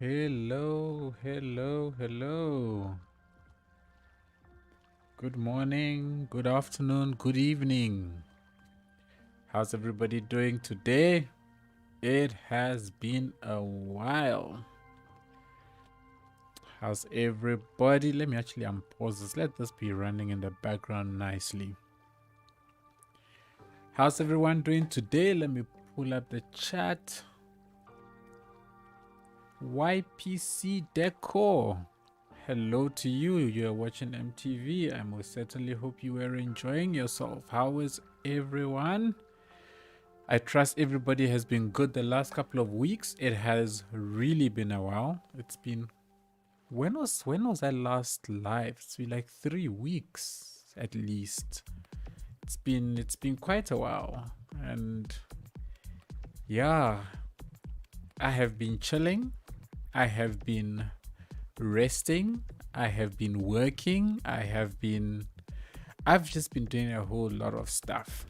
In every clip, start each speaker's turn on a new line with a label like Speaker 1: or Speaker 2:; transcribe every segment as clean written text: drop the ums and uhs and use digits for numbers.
Speaker 1: Hello, hello, hello. Good morning, good afternoon, good evening. How's everybody doing today? It has been a while. How's everybody? Let me actually unpause this. Let this be running in the background nicely. How's everyone doing today? Let me pull up the chat. YPC Decor. Hello to you. You're watching MTV. I most certainly hope you were enjoying yourself. How is everyone? I trust everybody has been good the last couple of weeks. It has really been a while. It's been when was I last live? It's been like 3 weeks at least. It's been quite a while. And yeah, I have been chilling. I have been resting. I have been working. I've just been doing a whole lot of stuff.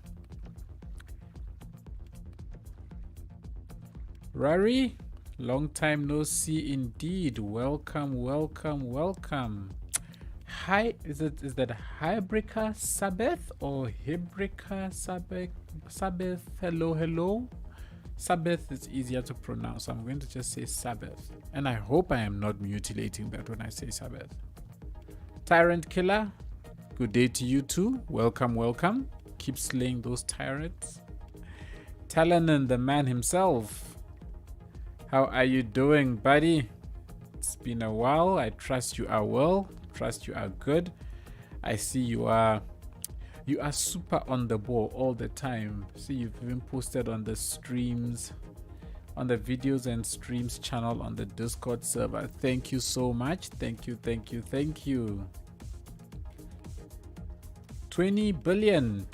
Speaker 1: Rari, long time no see indeed. Welcome, welcome, welcome. Hi, is that Hybrica Sabbath or Hibrica Sabbath? Hello, hello. Sabbath is easier to pronounce. I'm going to just say Sabbath. And I hope I am not mutilating that when I say Sabbath. Tyrant Killer, good day to you too. Welcome, welcome. Keep slaying those tyrants. Talanan, the man himself. How are you doing, buddy? It's been a while. I trust you are well. Trust you are good. I see you are super on the ball all the time. See, you've even posted on the streams, on the videos and streams channel on the Discord server. Thank you so much. Thank you, thank you, thank you. 20 billion.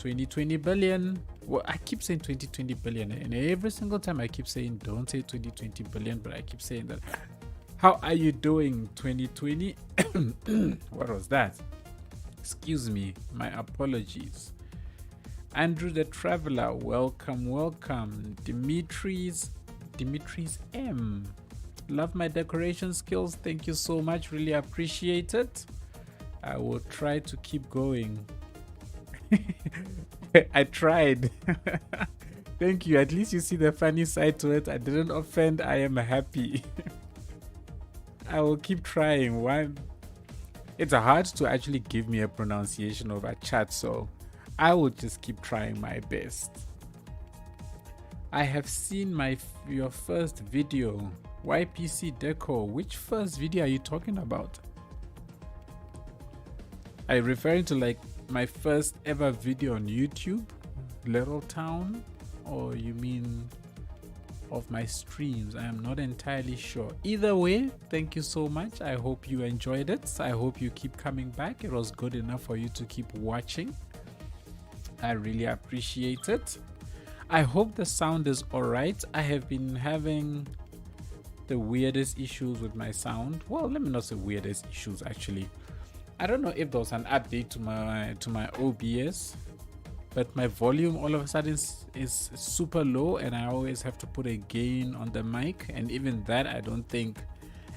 Speaker 1: Well, I keep saying 20 billion, and every single time I keep saying don't say 20 billion, but I keep saying that. How are you doing, 2020? What was that? Excuse me, my apologies. Andrew the Traveler, welcome, welcome. Dimitris M. Love my decoration skills. Thank you so much. Really appreciate it. I will try to keep going. I tried. Thank you. At least you see the funny side to it. I didn't offend. I am happy. I will keep trying. One. It's hard to actually give me a pronunciation of a chat, so I will just keep trying my best. I have seen your first video, YPC Deco. Which first video are you talking about? Are you referring to like my first ever video on YouTube, Little Town, or you mean of my streams? I am not entirely sure. Either way, thank you so much. I hope you enjoyed it. I hope you keep coming back. It was good enough for you to keep watching. I really appreciate it. I hope the sound is alright. I have been having the weirdest issues with my sound. Well, let me not say weirdest issues actually. I don't know if there was an update to my OBS, but my volume all of a sudden is super low, and I always have to put a gain on the mic, and even that I don't think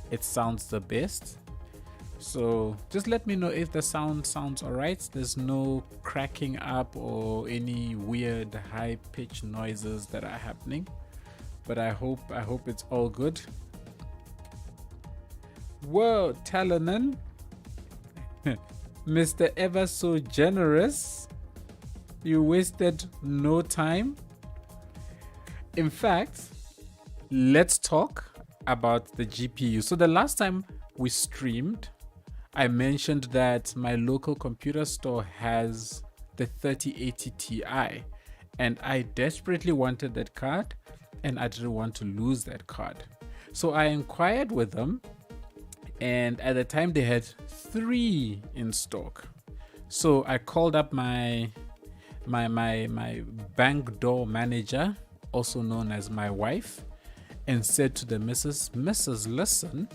Speaker 1: it sounds the best. So just let me know if the sound sounds alright. There's no cracking up or any weird high pitched noises that are happening, but I hope it's all good. Whoa, Talanan. Mr. Ever So Generous, you wasted no time. In fact, let's talk about the GPU. So the last time we streamed, I mentioned that my local computer store has the 3080 Ti, and I desperately wanted that card, and I didn't want to lose that card. So I inquired with them, and at the time they had 3 in stock. So I called up my bank door manager, also known as my wife, and said to the Mrs. Listen,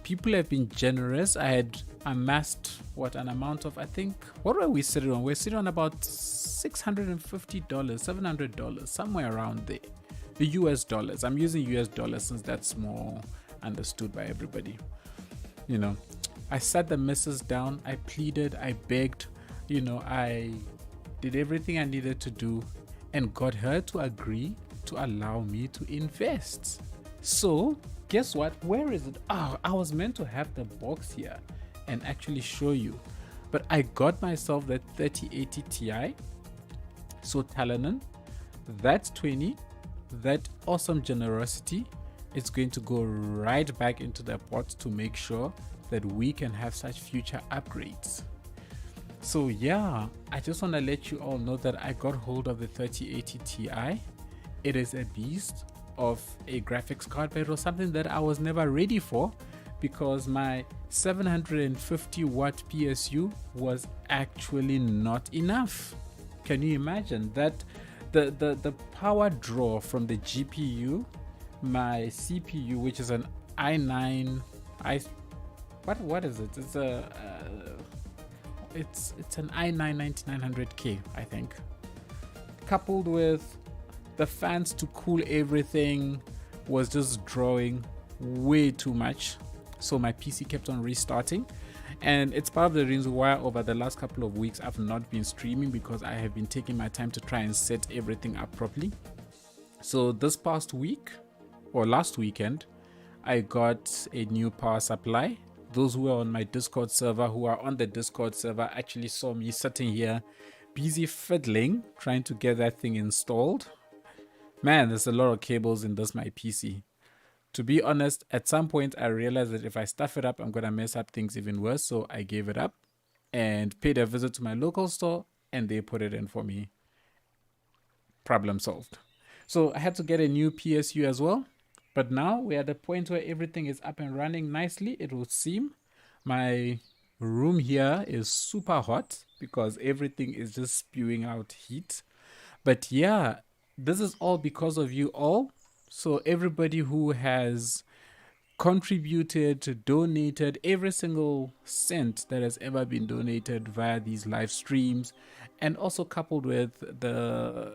Speaker 1: people have been generous. I had amassed an amount of, I think, what were we sitting on? We're sitting on about $650, $700, somewhere around there. The US dollars. I'm using US dollars since that's more understood by everybody. You know, I sat the missus down, I pleaded, I begged, you know, I did everything I needed to do and got her to agree to allow me to invest. So guess what? Where is it? Oh, I was meant to have the box here and actually show you, but I got myself that 3080 Ti. So Talanan, that 20, that awesome generosity is going to go right back into the pot to make sure that we can have such future upgrades. So yeah, I just want to let you all know that I got hold of the 3080 Ti. It is a beast of a graphics card, but it was something that I was never ready for because my 750 watt PSU was actually not enough. Can you imagine that? The power draw from the GPU, my CPU, which is an i9, what is it? It's a it's an i9 9900K, I think, coupled with the fans to cool everything, was just drawing way too much. So my PC kept on restarting, and it's part of the reason why over the last couple of weeks I've not been streaming, because I have been taking my time to try and set everything up properly. So this past week, or last weekend, I got a new power supply. Those who are on my Discord server, who are on the Discord server, actually saw me sitting here busy fiddling trying to get that thing installed. Man, there's a lot of cables in this my PC. To be honest, at some point I realized that if I stuff it up, I'm gonna mess up things even worse. So I gave it up and paid a visit to my local store, and they put it in for me. Problem solved. So I had to get a new PSU as well. But now we're at the point where everything is up and running nicely, it would seem. My room here is super hot because everything is just spewing out heat. But yeah, this is all because of you all. So everybody who has contributed, donated, every single cent that has ever been donated via these live streams, and also coupled with the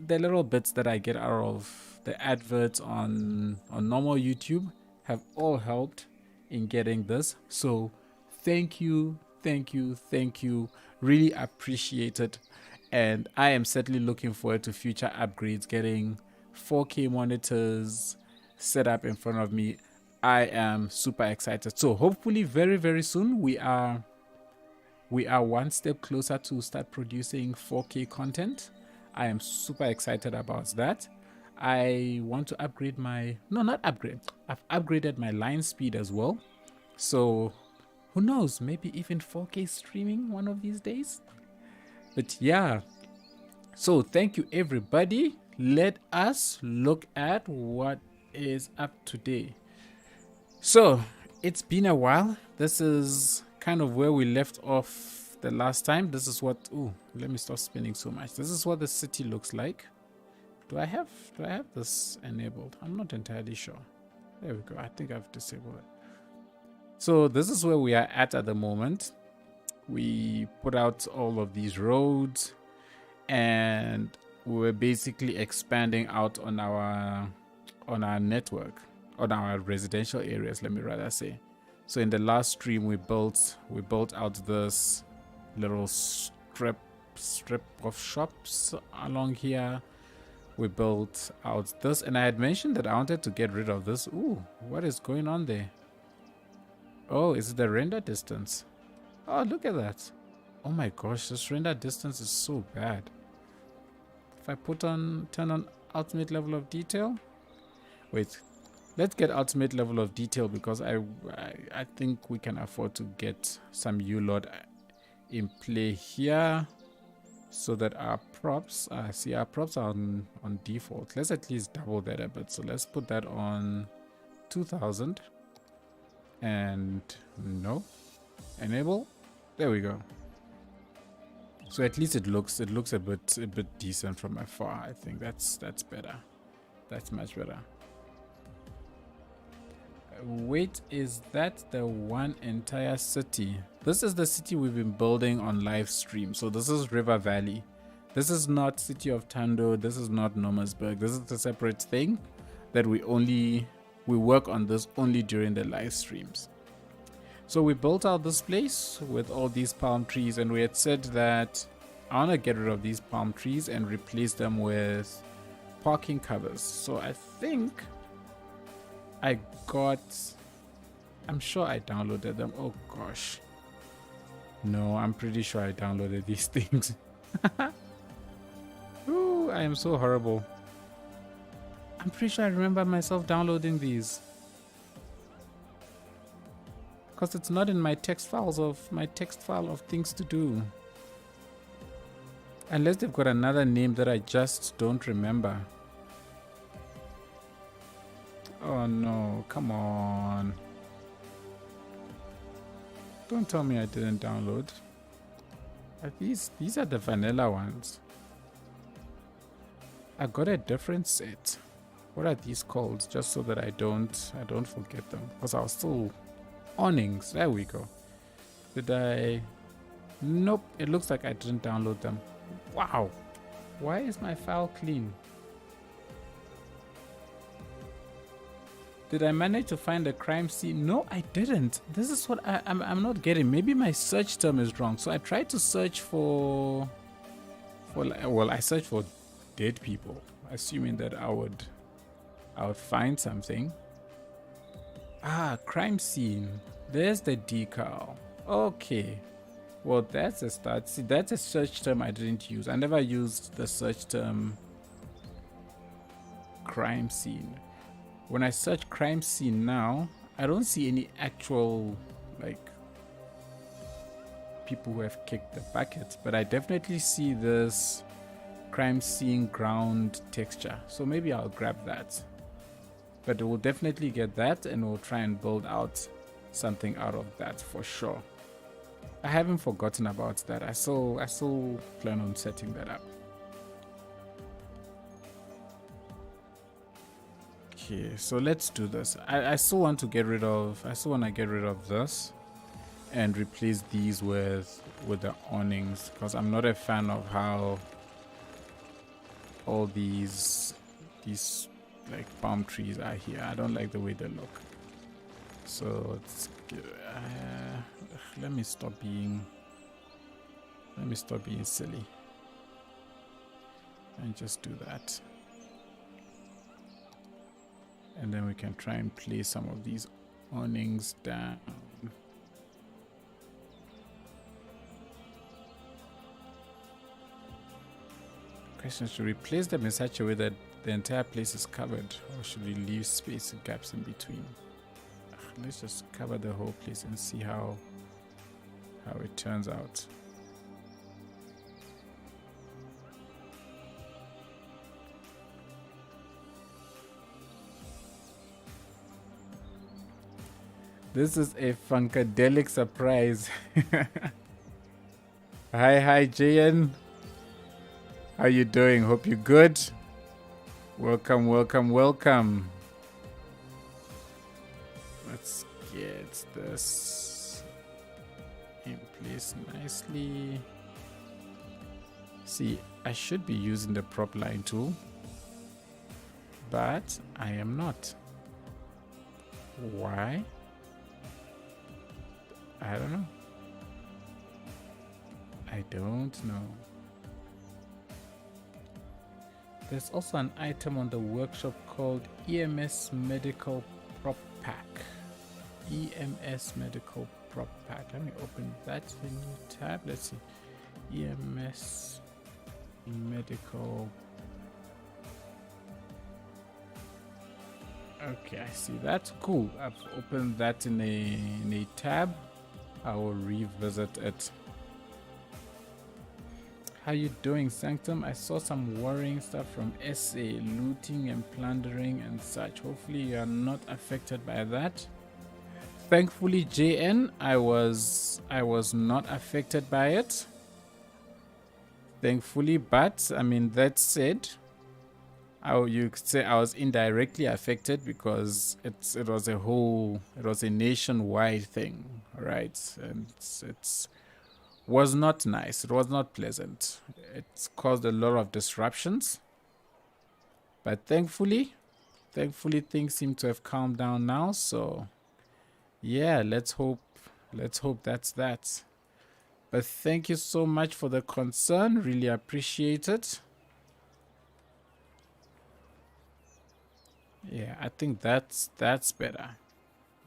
Speaker 1: little bits that I get out of the adverts on normal YouTube, have all helped in getting this. So thank you, thank you, thank you. Really appreciate it. And I am certainly looking forward to future upgrades, getting 4K monitors set up in front of me. I am super excited. So hopefully very, very soon we are one step closer to start producing 4K content. I am super excited about that. I want to upgrade my, no, not upgrade. I've upgraded my line speed as well. So who knows, maybe even 4K streaming one of these days. But yeah, so thank you everybody. Let us look at what is up today. So it's been a while. This is kind of where we left off the last time. This is what, oh, let me stop spinning so much. This is what the city looks like. Do I have this enabled? I'm not entirely sure. There we go. I think I've disabled it. So this is where we are at the moment. We put out all of these roads and we're basically expanding out on our network, on our residential areas, let me rather say. So in the last stream we built out this little strip of shops along here. We built out this, and I had mentioned that I wanted to get rid of this. Ooh, what is going on there? Oh, is it the render distance? Oh, look at that. Oh my gosh, this render distance is so bad. If I turn on ultimate level of detail. Wait, let's get ultimate level of detail because I think we can afford to get some ULOD in play here, so that our props, our props are on default. Let's at least double that a bit. So let's put that on 2000 and no, enable. There we go. So at least it looks a bit decent from afar. I think that's better. That's much better. Wait, is that the one entire city? This is the city we've been building on live stream. So this is River Valley. This is not City of Tando. This is not Nomasburg. This is a separate thing that we only we work on this only during the live streams. So we built out this place with all these palm trees, and we had said that I want to get rid of these palm trees and replace them with parking covers. So I think I'm sure I downloaded them. Oh gosh. No, I'm pretty sure I downloaded these things. Ooh, I am so horrible. I'm pretty sure I remember myself downloading these. Because it's not in my text file of things to do. Unless they've got another name that I just don't remember. Oh no, come on. Don't tell me I didn't download. These are the vanilla ones. I got a different set. What are these called? Just so that I don't forget them. Because I was still awnings. There we go. Did I? Nope. It looks like I didn't download them. Wow. Why is my file clean? Did I manage to find a crime scene? No, I didn't. This is what I'm not getting. Maybe my search term is wrong. So I tried to search for I searched for dead people, assuming that I would find something. Ah, crime scene. There's the decal. Okay. Well, that's a start. See, that's a search term I didn't use. I never used the search term crime scene. When I search crime scene now, I don't see any actual, like, people who have kicked the bucket, but I definitely see this crime scene ground texture. So maybe I'll grab that. But we'll definitely get that, and we'll try and build out something out of that for sure. I haven't forgotten about that. I still plan on setting that up. Okay, so let's do this. I still want to get rid of this and replace these with the awnings, because I'm not a fan of how all these like palm trees are here. I don't like the way they look. So let me stop being silly and just do that. And then we can try and place some of these awnings down. Question: should we place them in such a way that the entire place is covered, or should we leave space and gaps in between? Let's just cover the whole place and see how it turns out. This is a funkadelic surprise. Hi JN. How you doing? Hope you're good. Welcome. Let's get this in place nicely. See, I should be using the prop line tool, but I am not. Why? I don't know. There's also an item on the workshop called EMS Medical Prop Pack. EMS Medical Prop Pack. Let me open that in a new tab. Let's see. EMS Medical. Okay, I see that. Cool. I've opened that in a tab. I will revisit it. How you doing, Sanctum? I saw some worrying stuff from SA, looting and plundering and such. Hopefully you are not affected by that. Thankfully, JN, I was not affected by it. Thankfully, but I mean, that said, you could say I was indirectly affected because it was a nationwide thing, right? And it's was not nice. It was not pleasant. It's caused a lot of disruptions. But thankfully, thankfully things seem to have calmed down now. So yeah, let's hope that's that. But thank you so much for the concern. Really appreciate it. Yeah, I think that's better.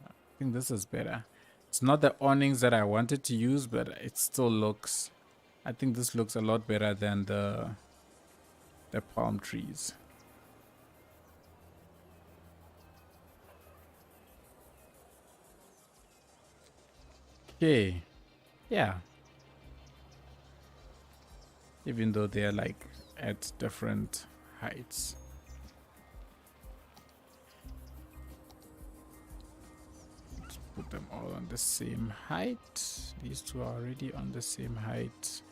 Speaker 1: I think this is better. It's not the awnings that I wanted to use, but it still looks, I think this looks a lot better than the palm trees. Okay. Yeah. Even though they're like at different heights. Let's put them all on the same height. These two are already on the same height.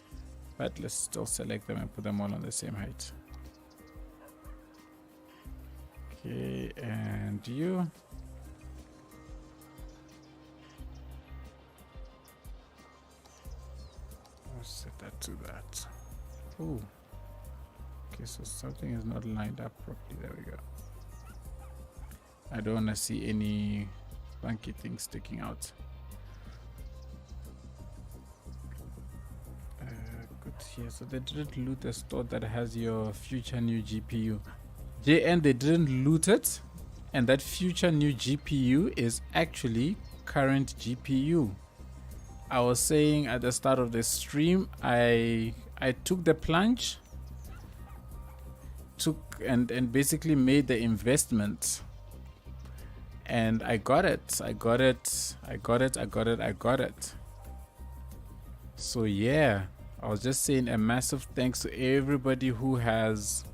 Speaker 1: But let's still select them and put them all on the same height. Okay, and you. I'll set that to that. Oh. Okay, so something is not lined up properly. There we go. I don't want to see any funky things sticking out. Good here. So they didn't loot the store that has your future new GPU. JN, they didn't loot it. And that future new GPU is actually current GPU. I was saying at the start of the stream, I took the plunge, and basically made the investment, and I got it. So yeah, I was just saying a massive thanks to everybody who has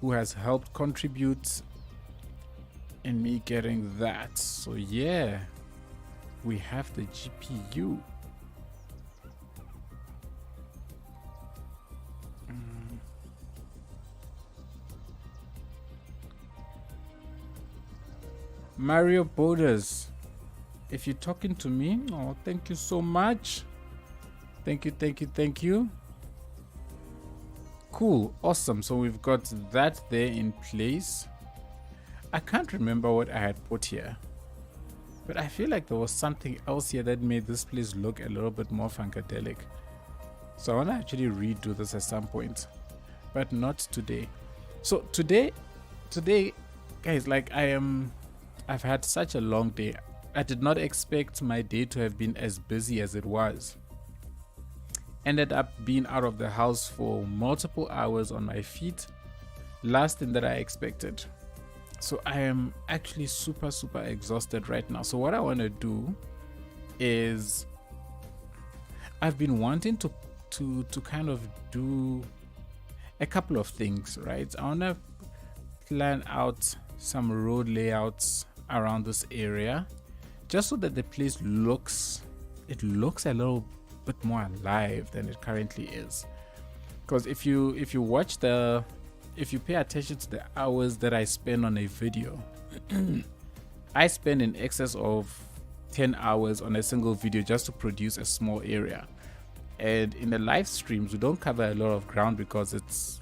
Speaker 1: helped contribute in me getting that. So yeah, we have the GPU. Mario Borders, if you're talking to me, oh, thank you so much. Thank you. Cool, awesome. So we've got that there in place. I can't remember what I had put here, but I feel like there was something else here that made this place look a little bit more funkadelic. So I want to actually redo this at some point, but not today. So today, guys, like I've had such a long day. I did not expect my day to have been as busy as it was. Ended up being out of the house for multiple hours on my feet. Last thing that I expected. So I am actually super exhausted right now. So what I want to do is, I've been wanting to kind of do a couple of things, right? I want to plan out some road layouts around this area, just so that the place looks a little bit more alive than it currently is. Because if you pay attention to the hours that I spend on a video, I spend in excess of 10 hours on a single video just to produce a small area. And in the live streams, we don't cover a lot of ground because it's,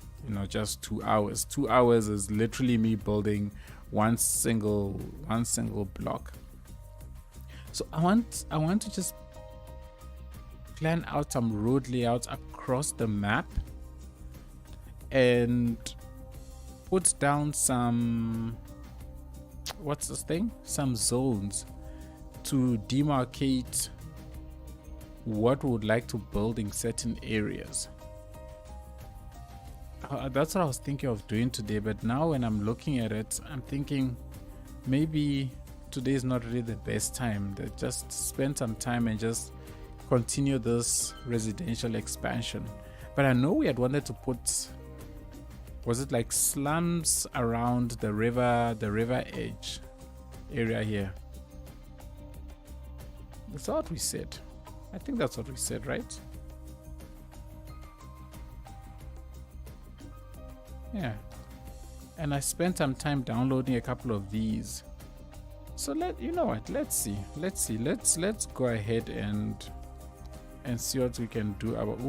Speaker 1: just 2 hours. 2 hours is literally me building one single block. So I want to just plan out some road layouts across the map and put down some zones to demarcate what we would like to build in certain areas. That's what I was thinking of doing today, but now when I'm looking at it, I'm thinking maybe today is not really the best time. That just spend some time and just continue this residential expansion. But I know we had wanted to put, was it like slums around the river edge area here? That's what we said. I think that's what we said, right? Yeah. And I spent some time downloading a couple of these. So let's see. Let's go ahead and see what we can do about.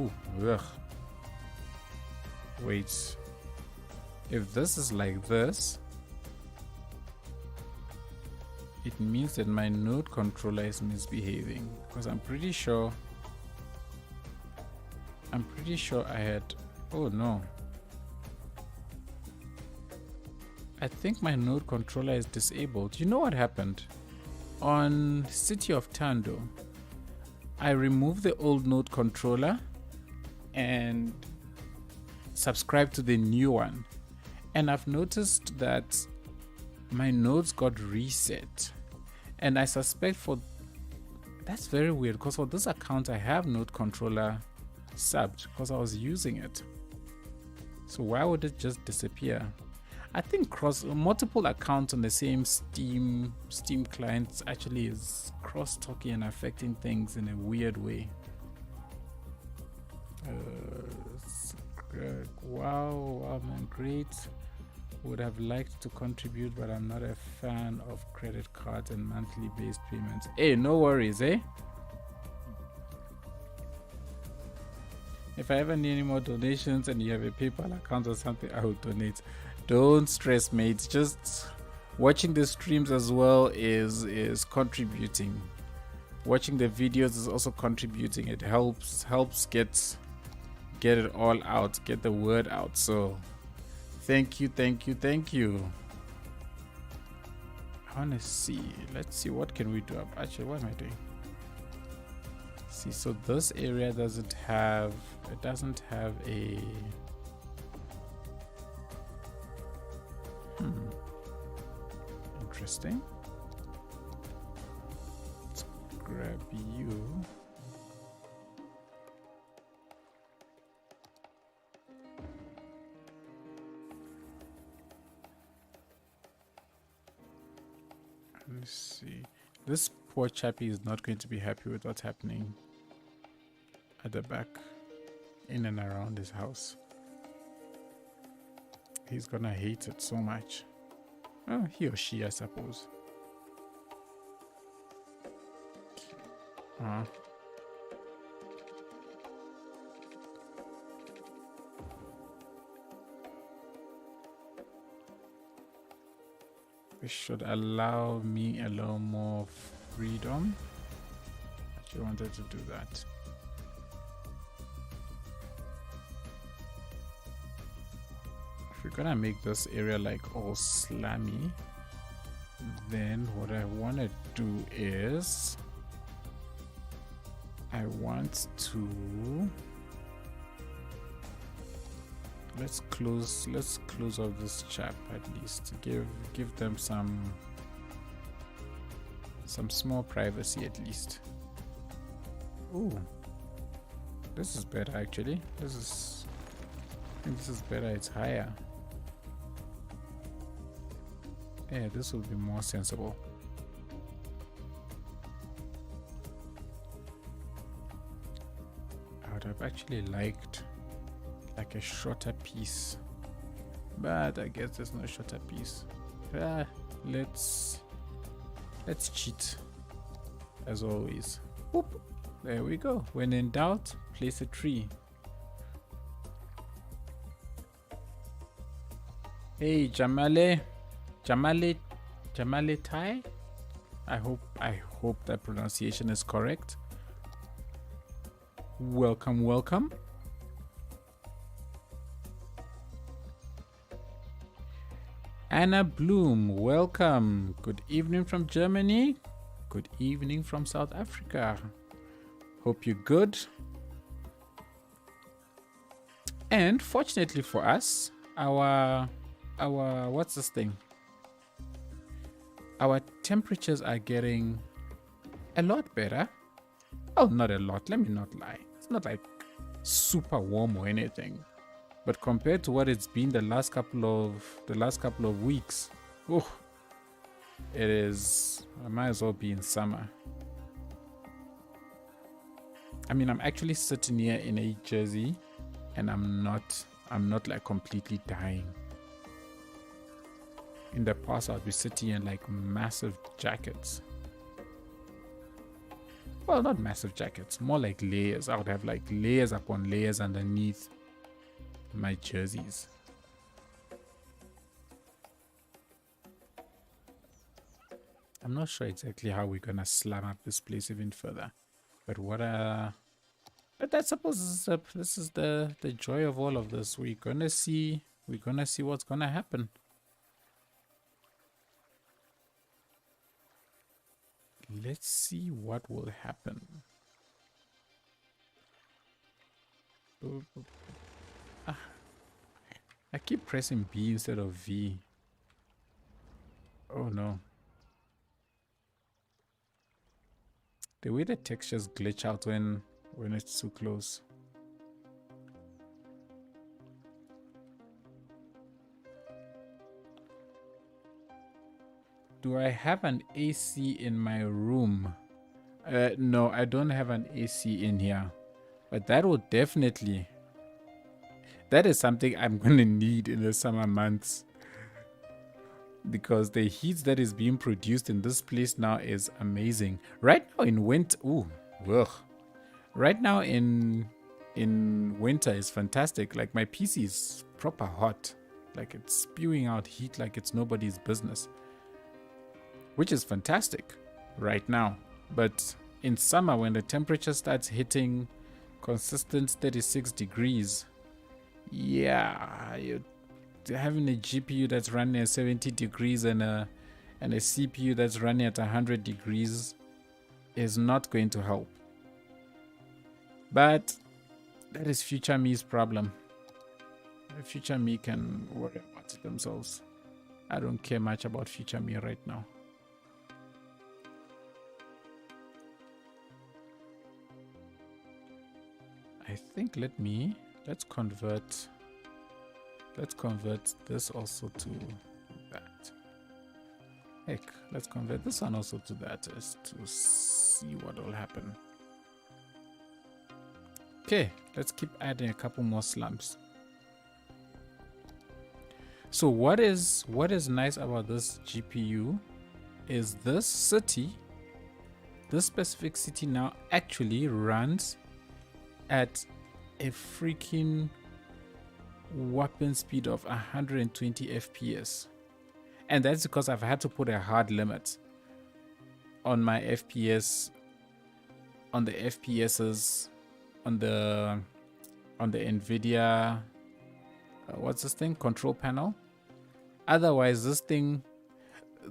Speaker 1: Wait. If this is like this, it means that my node controller is misbehaving, because I'm pretty sure I had, oh no, I think my node controller is disabled. You know what happened? On City of Tando, I removed the old node controller and subscribed to the new one. And I've noticed that my nodes got reset. And I suspect that's very weird, because for this account I have node controller subbed because I was using it. So why would it just disappear? I think multiple accounts on the same Steam clients actually is cross-talking and affecting things in a weird way. Wow, man, great. Would have liked to contribute, but I'm not a fan of credit cards and monthly based payments. Hey, no worries, eh? If I ever need any more donations and you have a PayPal account or something, I will donate. Don't stress, mates. Just watching the streams as well is contributing. Watching the videos is also contributing. It helps get it all out, get the word out. So thank you. I want to see. Let's see, what can we do up? Actually, what am I doing? See, so this area doesn't have a interesting. Let's grab you. Let's see. This poor chappie is not going to be happy with what's happening at the back, in and around his house. He's gonna hate it so much. Oh, he or she, I suppose. This should allow me a little more freedom. Actually wanted to do that. If we're gonna make this area like all slammy, then what I want to do is I want to let's close off this chap, at least to give them some small privacy at least. Ooh, this is better actually. I think this is better. It's higher. Yeah, this will be more sensible. I would have actually liked like a shorter piece, but I guess there's no shorter piece. Let's cheat as always. Whoop. There we go. When in doubt, place a tree. Hey, Jamale Tai. I hope that pronunciation is correct. Welcome. Anna Bloom, welcome. Good evening from Germany. Good evening from South Africa. Hope you're good. And fortunately for us, our what's this thing? Our temperatures are getting a lot better. Oh, not a lot. Let me not lie. It's not like super warm or anything. But compared to what it's been the last couple of weeks, it is. I might as well be in summer. I mean, I'm actually sitting here in a jersey, and I'm not like completely dying. In the past, I'd be sitting in like massive jackets. Well, not massive jackets, more like layers. I would have like layers upon layers underneath my jerseys. I'm not sure exactly how we're gonna slam up this place even further. But but I suppose this is the joy of all of this. We're gonna see what's gonna happen. Let's see what will happen. Boop, boop. Ah, I keep pressing B instead of V. Oh no. The way the textures glitch out when it's too close. Do I have an AC in my room? No, I don't have an AC in here. But that will definitely... That is something I'm going to need in the summer months. Because the heat that is being produced in this place now is amazing. Right now in winter... Ooh, ugh. Right now in winter is fantastic. Like my PC is proper hot. Like it's spewing out heat like it's nobody's business. Which is fantastic right now. But in summer when the temperature starts hitting consistent 36 degrees, yeah, you're having a GPU that's running at 70 degrees and a CPU that's running at 100 degrees is not going to help. But that is future me's problem. Future me can worry about it themselves. I don't care much about future me right now. I think let's convert this also to that. Heck, let's convert this one also to that just to see what will happen. Okay, let's keep adding a couple more slums. So what is nice about this GPU is this specific city now actually runs at a freaking whopping speed of 120 FPS. And that's because I've had to put a hard limit on my FPS, on the FPSs, on the NVIDIA, what's this thing? Control panel. Otherwise, this thing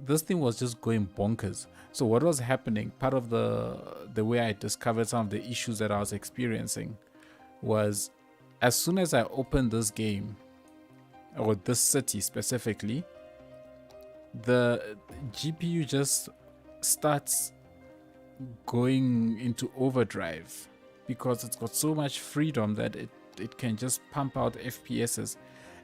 Speaker 1: was just going bonkers. So what was happening, part of the way I discovered some of the issues that I was experiencing was as soon as I opened this game, or this city specifically, the GPU just starts going into overdrive because it's got so much freedom that it can just pump out FPSs.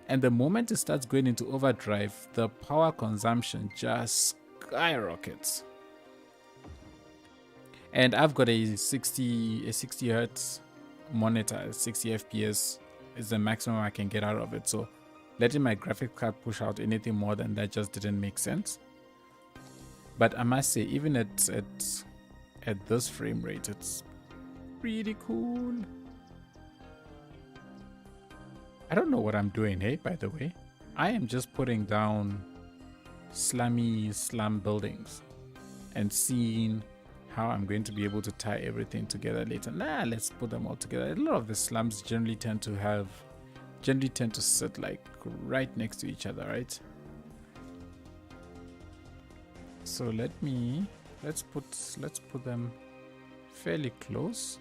Speaker 1: And the moment it starts going into overdrive, the power consumption just skyrockets. And I've got a 60 hertz monitor. 60 FPS is the maximum I can get out of it. So letting my graphics card push out anything more than that just didn't make sense. But I must say, even at this frame rate, it's pretty cool. I don't know what I'm doing, hey, by the way. I am just putting down slum buildings and seeing how I'm going to be able to tie everything together later. Let's put them all together. A lot of the slums generally tend to sit like right next to each other, right? So let's put them fairly close.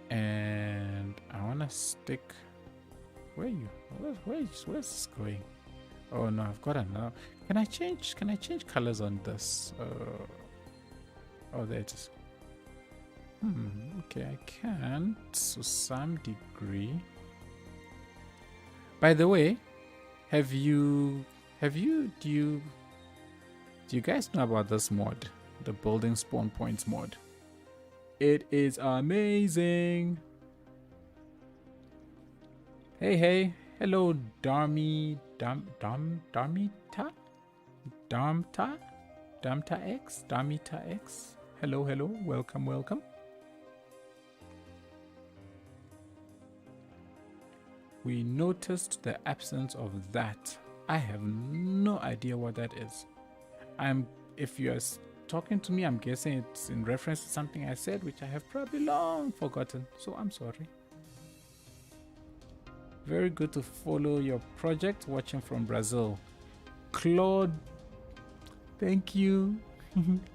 Speaker 1: And I wanna stick. Where's this going? Oh no, I've got another. Can I change colors on this? Oh, there it is. Okay, I can to some degree. By the way, do you guys know about this mod, the building spawn points mod? It is amazing. Hey, hello, Darmita X. Hello, welcome. We noticed the absence of that. I have no idea what that is. if you're talking to me, I'm guessing it's in reference to something I said, which I have probably long forgotten. So I'm sorry. Very good to follow your project. Watching from Brazil. Claude, thank you.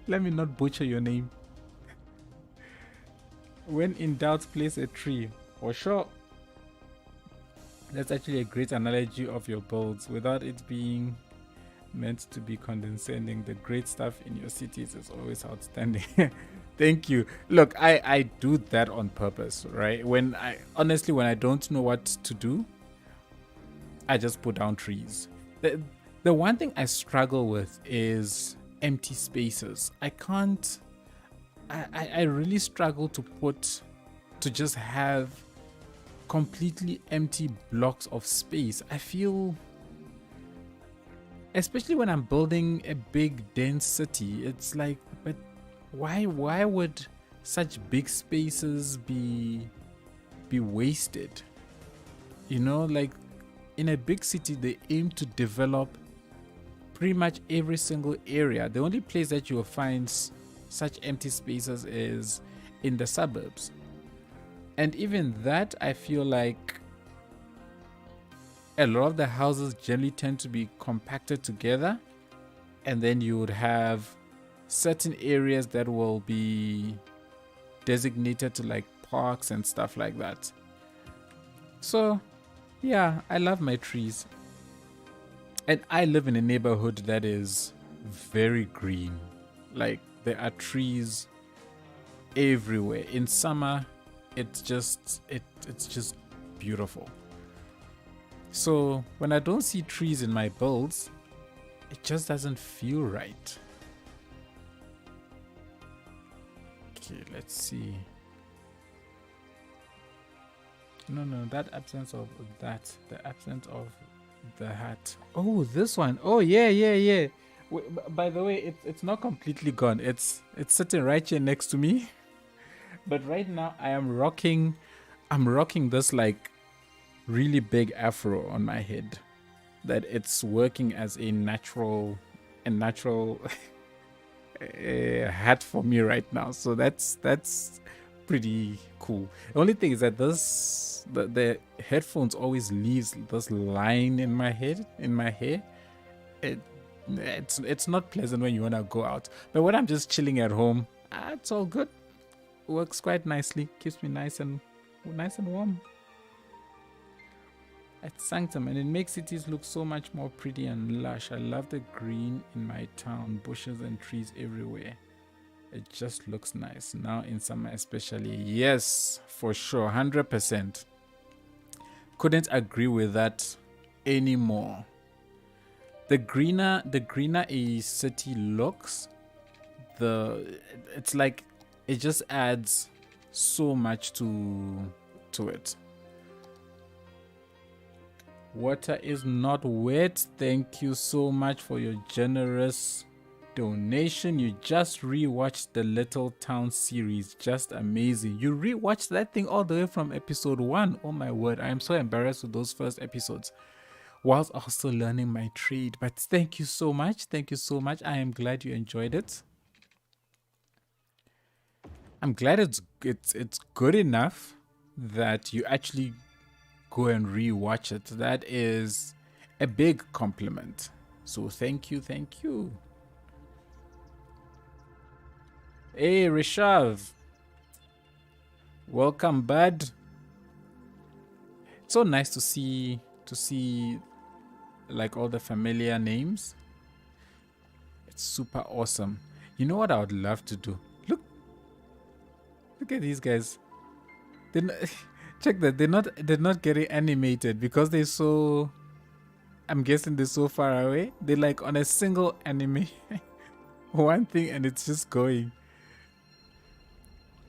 Speaker 1: Let me not butcher your name. When in doubt, place a tree. For sure. That's actually a great analogy of your builds without it being meant to be condescending. The great stuff in your cities is always outstanding. Thank you. Look, I do that on purpose, right? When I don't know what to do, I just put down trees. The one thing I struggle with is empty spaces. I really struggle to just have completely empty blocks of space. I feel, especially when I'm building a big dense city, it's like, but why would such big spaces be wasted? You know, like in a big city they aim to develop pretty much every single area. The only place that you will find such empty spaces is in the suburbs. And even that, I feel like a lot of the houses generally tend to be compacted together, and then you would have certain areas that will be designated to like parks and stuff like that. So yeah, I love my trees. And I live in a neighborhood that is very green. Like there are trees everywhere. In summer, it's just beautiful. So when I don't see trees in my builds, it just doesn't feel right. Okay, let's see. No, that absence of that. The absence of the hat. Oh, this one. Oh, yeah. By the way, it's not completely gone. It's sitting right here next to me. But right now I'm rocking this like really big afro on my head. That it's working as a natural hat for me right now. So that's pretty cool. The only thing is that the headphones always leaves this line in my head, in my hair. It's not pleasant when you wanna go out. But when I'm just chilling at home, it's all good. Works quite nicely. Keeps me nice and warm. At Sanctum, and it makes cities look so much more pretty and lush. I love the green in my town, bushes and trees everywhere. It just looks nice now in summer especially. Yes, for sure, 100%. Couldn't agree with that anymore. The greener a city looks, it's like it just adds so much to it. Water is not wet. Thank you so much for your generous donation. You just rewatched the Little Town series. Just amazing. You rewatched that thing all the way from episode 1. Oh my word, I am so embarrassed with those first episodes whilst also learning my trade. But thank you so much. I am glad you enjoyed it. I'm glad it's good enough that you actually go and rewatch it. That is a big compliment. So thank you. Hey Rishav, welcome bud. It's so nice to see like all the familiar names. It's super awesome. You know what I would love to do? Look at these guys. Check that they're not getting animated because they're so, I'm guessing they're so far away. They're like on a single anime one thing and it's just going.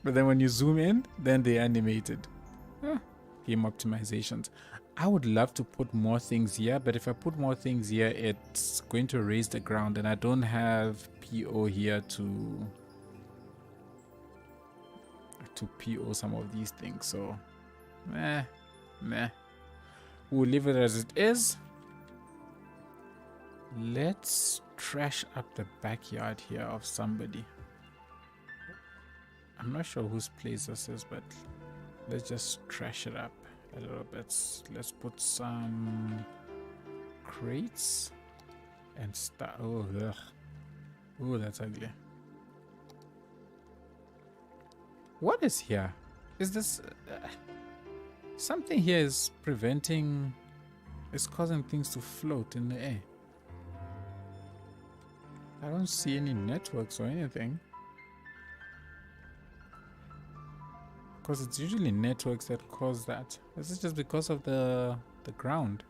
Speaker 1: But then when you zoom in, then they're animated. Game optimizations. I would love to put more things here, but if I put more things here, it's going to raise the ground and I don't have PO here to PO some of these things. So meh. We'll leave it as it is. Let's trash up the backyard here of somebody. I'm not sure whose place this is, but let's just trash it up a little bit. Let's put some crates and start. Oh, ugh. Oh, that's ugly. What is here? Is this something here is preventing? It's causing things to float in the air. I don't see any networks or anything. Because it's usually networks that cause that. This is just because of the ground.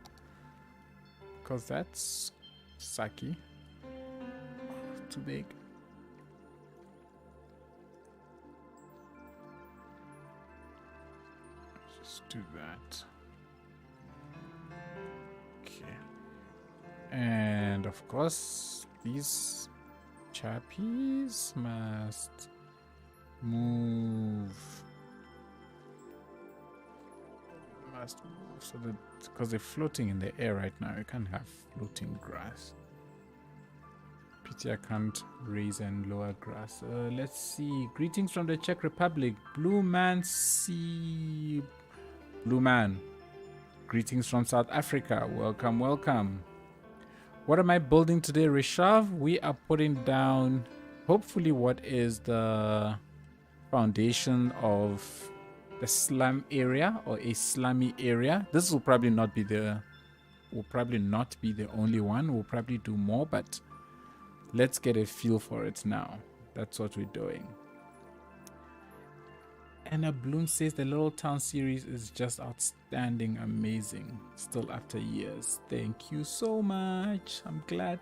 Speaker 1: Because that's sucky. Too big. Just do that. Okay. And of course, these chappies must move. So that because they're floating in the air right now, you can't have floating grass. Pity I can't raise and lower grass. Let's see. Greetings from the Czech Republic. Blue Man. Greetings from South Africa. Welcome, welcome. What am I building today, Rishav? We are putting down, hopefully, what is the foundation of the slum area or a slummy area. This will probably not be the only one. We'll probably do more, but let's get a feel for it now. That's what we're doing. Anna Bloom says the Little Town series is just outstanding, amazing. Still after years. Thank you so much. I'm glad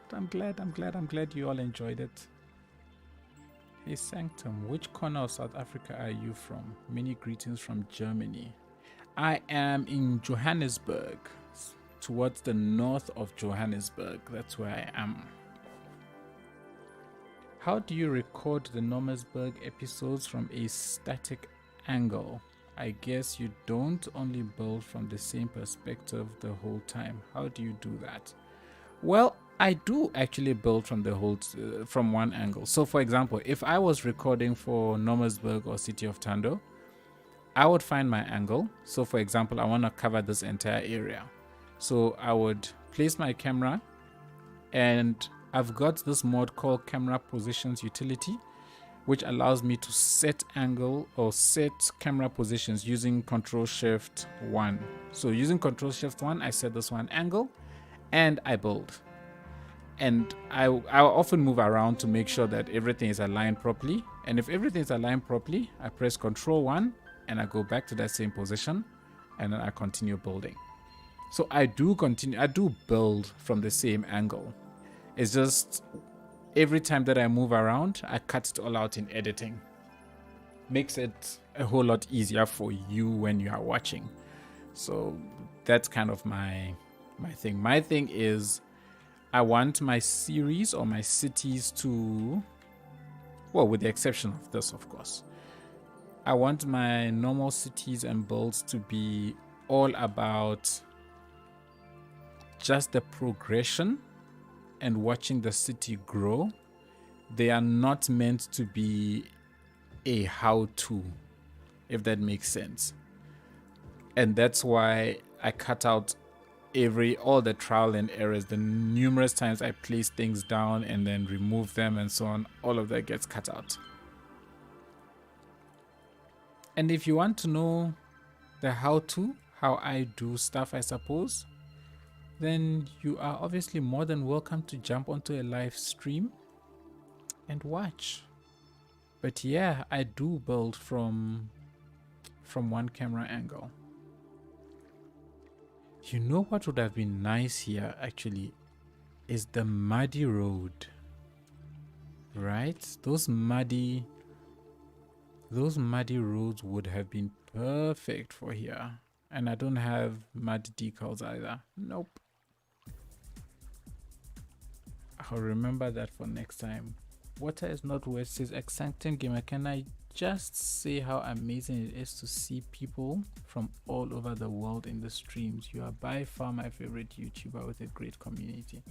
Speaker 1: you all enjoyed it. Hey Sanctum, which corner of South Africa are you from? Many greetings from Germany. I am in Johannesburg, towards the north of Johannesburg. That's where I am. How do you record the Nomersburg episodes from a static angle? I guess you don't only build from the same perspective the whole time. How do you do that? Well, I do actually build from the whole from one angle. So for example, if I was recording for Nomersburg or City of Tando, I would find my angle. So for example, I want to cover this entire area. So I would place my camera, and I've got this mod called Camera Positions Utility, which allows me to set angle or set camera positions using Control-Shift-1. So using Control-Shift-1, I set this one angle and I build. And I'll often move around to make sure that everything is aligned properly. And if everything is aligned properly, I press Control-1 and I go back to that same position, and then I continue building. So I do build from the same angle. It's just every time that I move around, I cut it all out in editing. Makes it a whole lot easier for you when you are watching. So that's kind of my thing. My thing is, I want my series or my cities to, well, with the exception of this, of course, I want my normal cities and builds to be all about just the progression and watching the city grow. They are not meant to be a how-to, if that makes sense. And that's why I cut out all the trial and errors, the numerous times I place things down and then remove them and so on. All of that gets cut out. And if you want to know the how-to, how I do stuff, I suppose, then you are obviously more than welcome to jump onto a live stream and watch. But yeah, I do build from one camera angle. You know what would have been nice here actually is the muddy road, right? Those muddy roads would have been perfect for here. And I don't have mud decals either. Nope. I'll remember that for next time. Water is not wet, says Exanctum Gamer. Can I just say how amazing it is to see people from all over the world in the streams? You are by far my favorite YouTuber with a great community.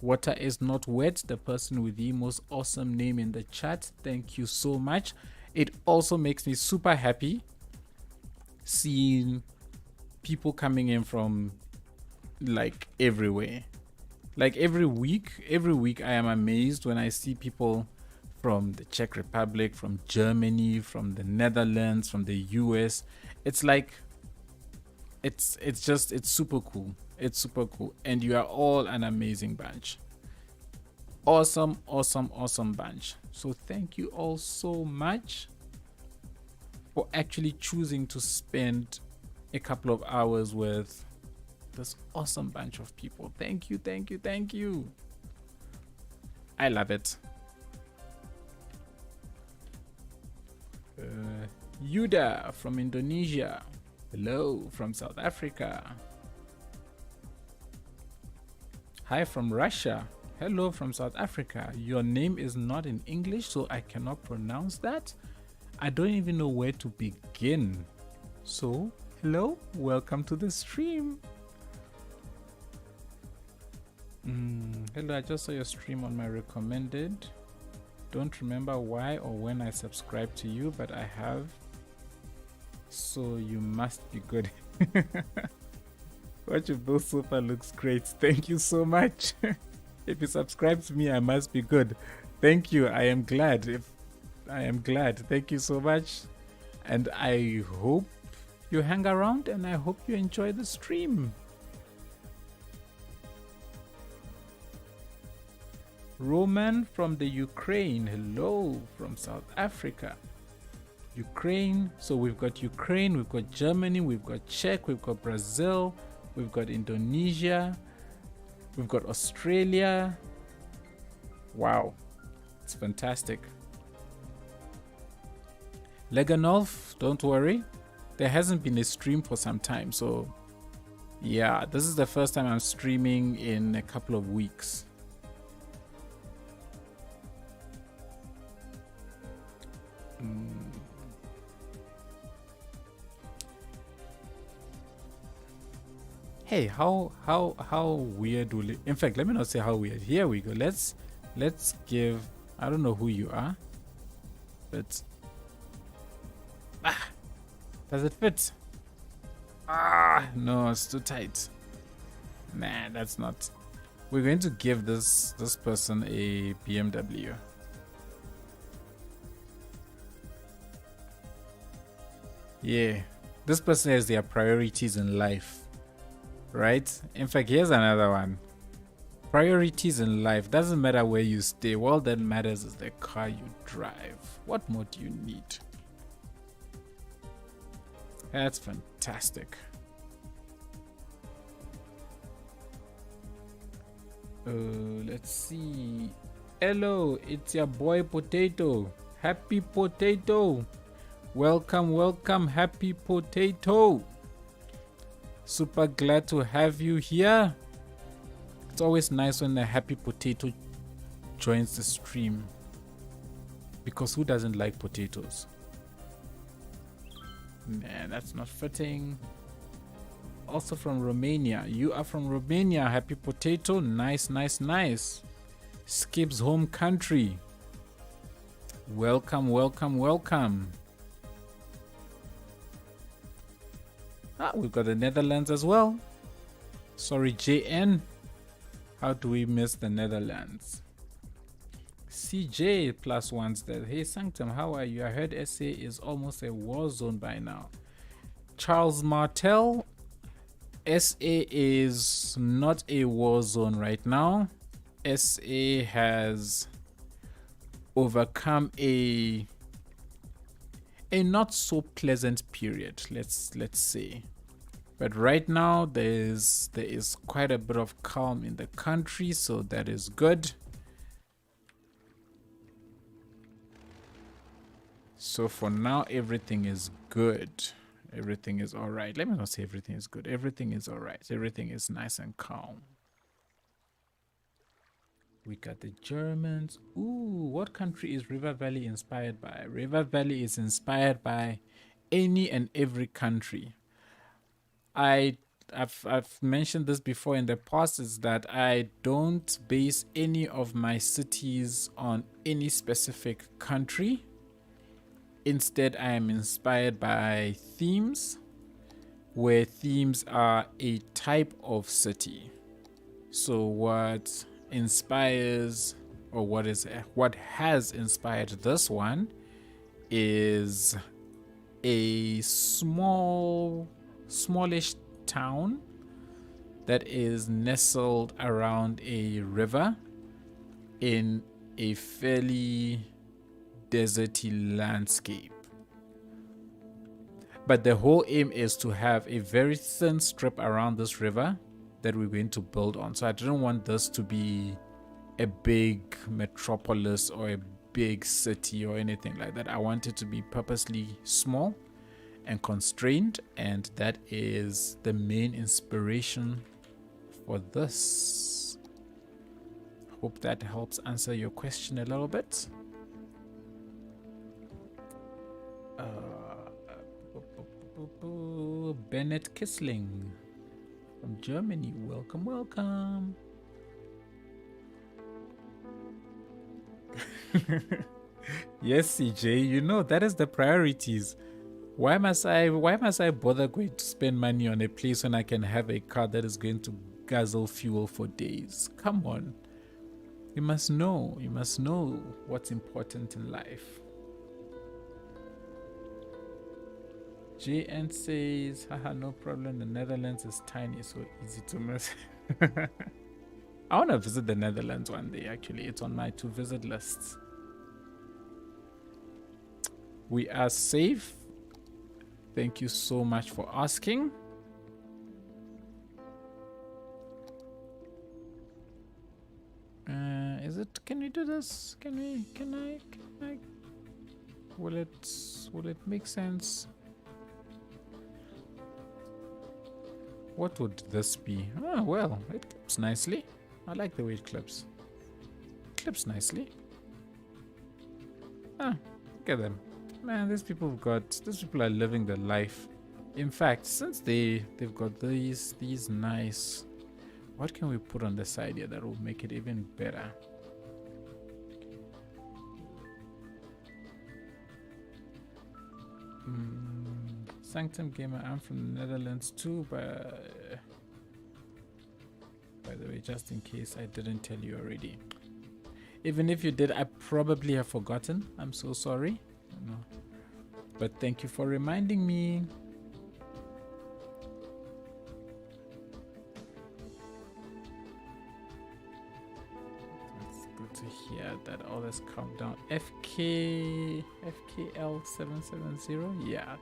Speaker 1: Water is not wet, the person with the most awesome name in the chat. Thank you so much. It also makes me super happy seeing people coming in from like everywhere. Like every week I am amazed when I see people from the Czech Republic, from Germany, from the Netherlands, from the US. It's like it's super cool. It's super cool. And you are all an amazing bunch. Awesome bunch. So thank you all so much for actually choosing to spend a couple of hours with this awesome bunch of people. Thank you. I love it. Yuda from Indonesia. Hello from South Africa. Hi from Russia. Hello from South Africa. Your name is not in English, so I cannot pronounce that. I don't even know where to begin. So, hello, welcome to the stream. Hello, I just saw your stream on my recommended. Don't remember why or when I subscribed to you, but I have. So you must be good. Watch Your Bill so far looks great. Thank you so much. If you subscribe to me, I must be good. Thank you. I am glad. Thank you so much. And I hope you hang around and I hope you enjoy the stream. Roman from the Ukraine. Hello from South Africa. Ukraine. So we've got Ukraine, we've got Germany, we've got Czech, we've got Brazil, we've got Indonesia, we've got Australia. Wow, it's fantastic. Leganov, don't worry, there hasn't been a stream for some time, so yeah, this is the first time I'm streaming in a couple of weeks. Hey, how weird will it? In fact, let me not say how weird. Here we go. Let's give. I don't know who you are, but does it fit? No, it's too tight. Nah, that's not. We're going to give this person a BMW. Yeah, this person has their priorities in life. Right? In fact, here's another one. Priorities in life. Doesn't matter where you stay. All that matters is the car you drive. What more do you need? That's fantastic. Let's see. Hello, it's your boy Potato. Happy Potato. Welcome, Happy Potato. Super glad to have you here. It's always nice when a Happy Potato joins the stream, because who doesn't like potatoes? Nah, that's not fitting. Also from Romania. You are from Romania, Happy Potato. Nice. Skip's home country. Welcome. We've got the Netherlands as well. Sorry, JN. How do we miss the Netherlands? CJ +1's there. Hey, Sanctum, how are you? I heard SA is almost a war zone by now. Charles Martel. SA is not a war zone right now. SA has overcome a not so pleasant period, let's say. But right now there is quite a bit of calm in the country, so that is good. So for now everything is good. Everything is all right. Let me not say everything is good. Everything is all right. Everything is nice and calm. We got the Germans. Ooh, what country is River Valley inspired by? River Valley is inspired by any and every country. I I've mentioned this before in the past, is that I don't base any of my cities on any specific country. Instead, I am inspired by themes, where themes are a type of city. So what inspires, or what has inspired this one, is a smallish town that is nestled around a river in a fairly deserty landscape. But the whole aim is to have a very thin strip around this river that we're going to build on. So I didn't want this to be a big metropolis or a big city or anything like that. I want it to be purposely small and constrained, and that is the main inspiration for this. Hope that helps answer your question a little bit. Bennett Kissling from Germany. Welcome, welcome. Yes, CJ, you know that is the priorities. Why must I bother going to spend money on a place when I can have a car that is going to guzzle fuel for days? Come on. You must know what's important in life. JN says, haha, no problem. The Netherlands is tiny, so easy to miss. I want to visit the Netherlands one day, actually. It's on my to-visit lists. We are safe. Thank you so much for asking. Can we do this? Can I? Will it make sense? What would this be? Oh, well, it clips nicely. I like the way it clips. Clips nicely. Ah, look at them. Man, these people are living their life. In fact, since they've got these nice, what can we put on the side here that will make it even better? Sanctum Gamer, I'm from the Netherlands too, but by the way, just in case I didn't tell you already. Even if you did, I probably have forgotten. I'm so sorry. No. But thank you for reminding me. It's good to hear that all this calmed down. FKL770, yeah.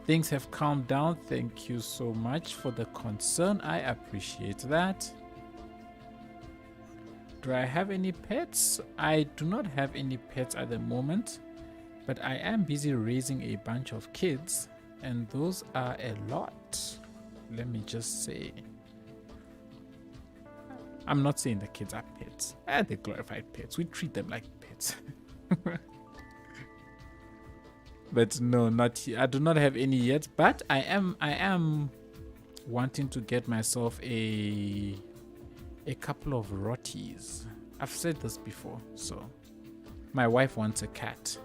Speaker 1: Things have calmed down. Thank you so much for the concern. I appreciate that. Do I have any pets? I do not have any pets at the moment, but I am busy raising a bunch of kids, and those are a lot. Let me just say. I'm not saying the kids are pets. They're glorified pets. We treat them like pets. But no, not I do not have any yet, but I am wanting to get myself a couple of rotties. I've said this before. So my wife wants a cat.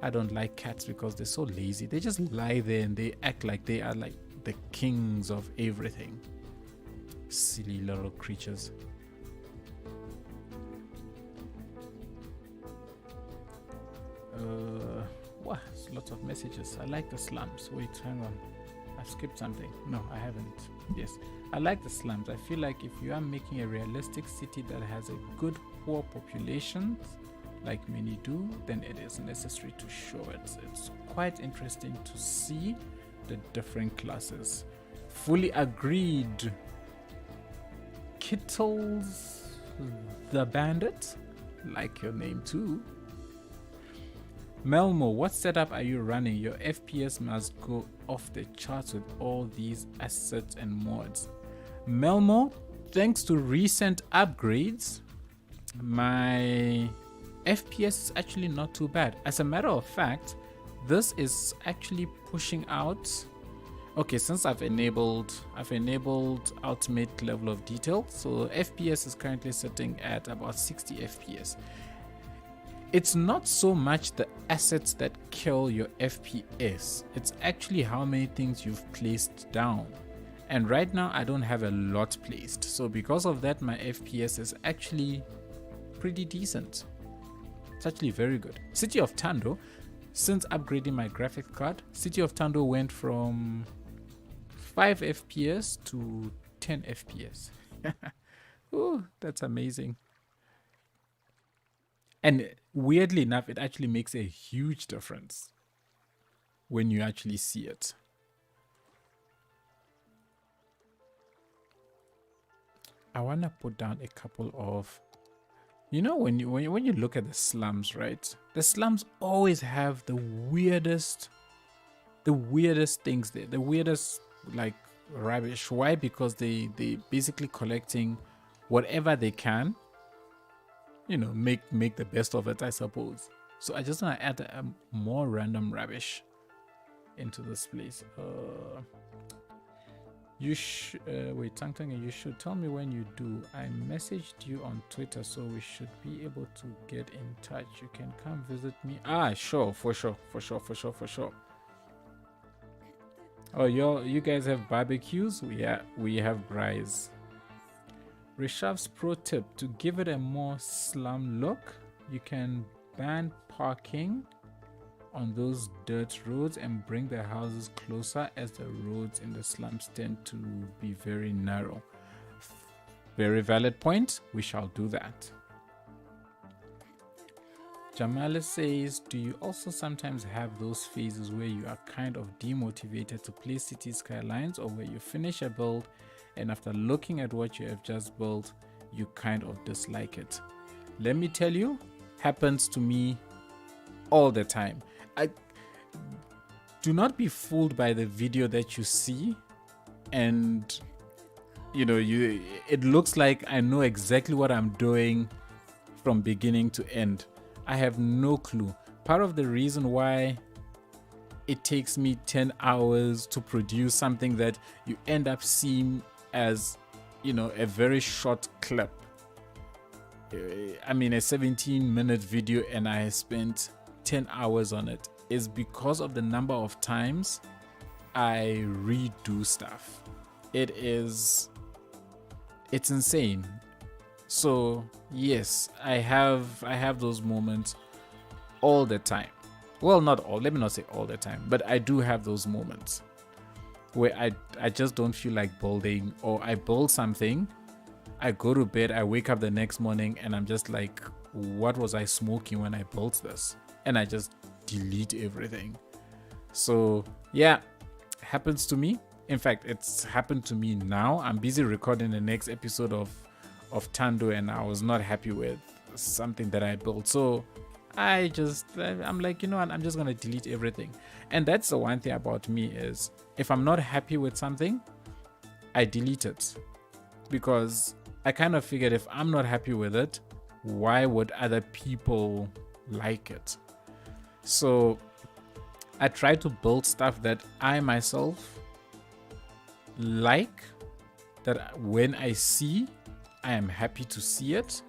Speaker 1: I don't like cats because they're so lazy. They just lie there and they act like they are like the kings of everything. Silly little creatures. Wow, lots of messages. I like the slums. Wait, hang on. I've skipped something. No, I haven't. Yes, I like the slums. I feel like if you are making a realistic city that has a good poor population, like many do, then it is necessary to show it. It's quite interesting to see the different classes. Fully agreed. Kittles the Bandit, like your name too. Melmo, what setup are you running? Your FPS must go off the charts with all these assets and mods. Melmo, thanks to recent upgrades, my FPS is actually not too bad. As a matter of fact, this is actually pushing out, Okay, since I've enabled ultimate level of detail, so FPS is currently sitting at about 60 FPS. It's not so much the assets that kill your FPS, it's actually how many things you've placed down. And right now I don't have a lot placed, so because of that my FPS is actually pretty decent. It's actually very good. City of Tando, since upgrading my graphics card, City of Tando went from 5 FPS to 10 FPS. Oh, that's amazing. And weirdly enough, it actually makes a huge difference when you actually see it. I want to put down a couple of, you know, when you look at the slums, right? The slums always have the weirdest things there, the weirdest like rubbish. Why? Because they basically collecting whatever they can, you know, make the best of it, I suppose. So I just want to add more random rubbish into this place. Wait, Tangtang, you should tell me when you do. I messaged you on Twitter, so we should be able to get in touch. You can come visit me. Ah, sure, for sure. Oh, you guys have barbecues? Yeah, we have braais. Rishav's pro tip: to give it a more slum look, you can ban parking on those dirt roads and bring the houses closer, as the roads in the slums tend to be very narrow. Very valid point. We shall do that. Jamala says, do you also sometimes have those phases where you are kind of demotivated to play City Skylines, or where you finish a build and after looking at what you have just built, you kind of dislike it? Let me tell you, happens to me all the time. Do not be fooled by the video that you see and you know, it looks like I know exactly what I'm doing from beginning to end. I have no clue. Part of the reason why it takes me 10 hours to produce something that you end up seeing as, you know, a very short clip. I mean, a 17-minute video, and I spent 10 hours on it, is because of the number of times I redo stuff. It's insane. So yes, I have those moments all the time. Well, not all, let me not say all the time, but I do have those moments where I just don't feel like building, or I build something, I go to bed, I wake up the next morning and I'm just like, what was I smoking when I built this? And I just delete everything. So yeah, happens to me. In fact, it's happened to me now. I'm busy recording the next episode of Tando, and I was not happy with something that I built. So I'm like, you know what, I'm just gonna delete everything. And that's the one thing about me, is if I'm not happy with something, I delete it, because I kind of figured if I'm not happy with it, why would other people like it? So I try to build stuff that I myself like, that when I see, I am happy to see it.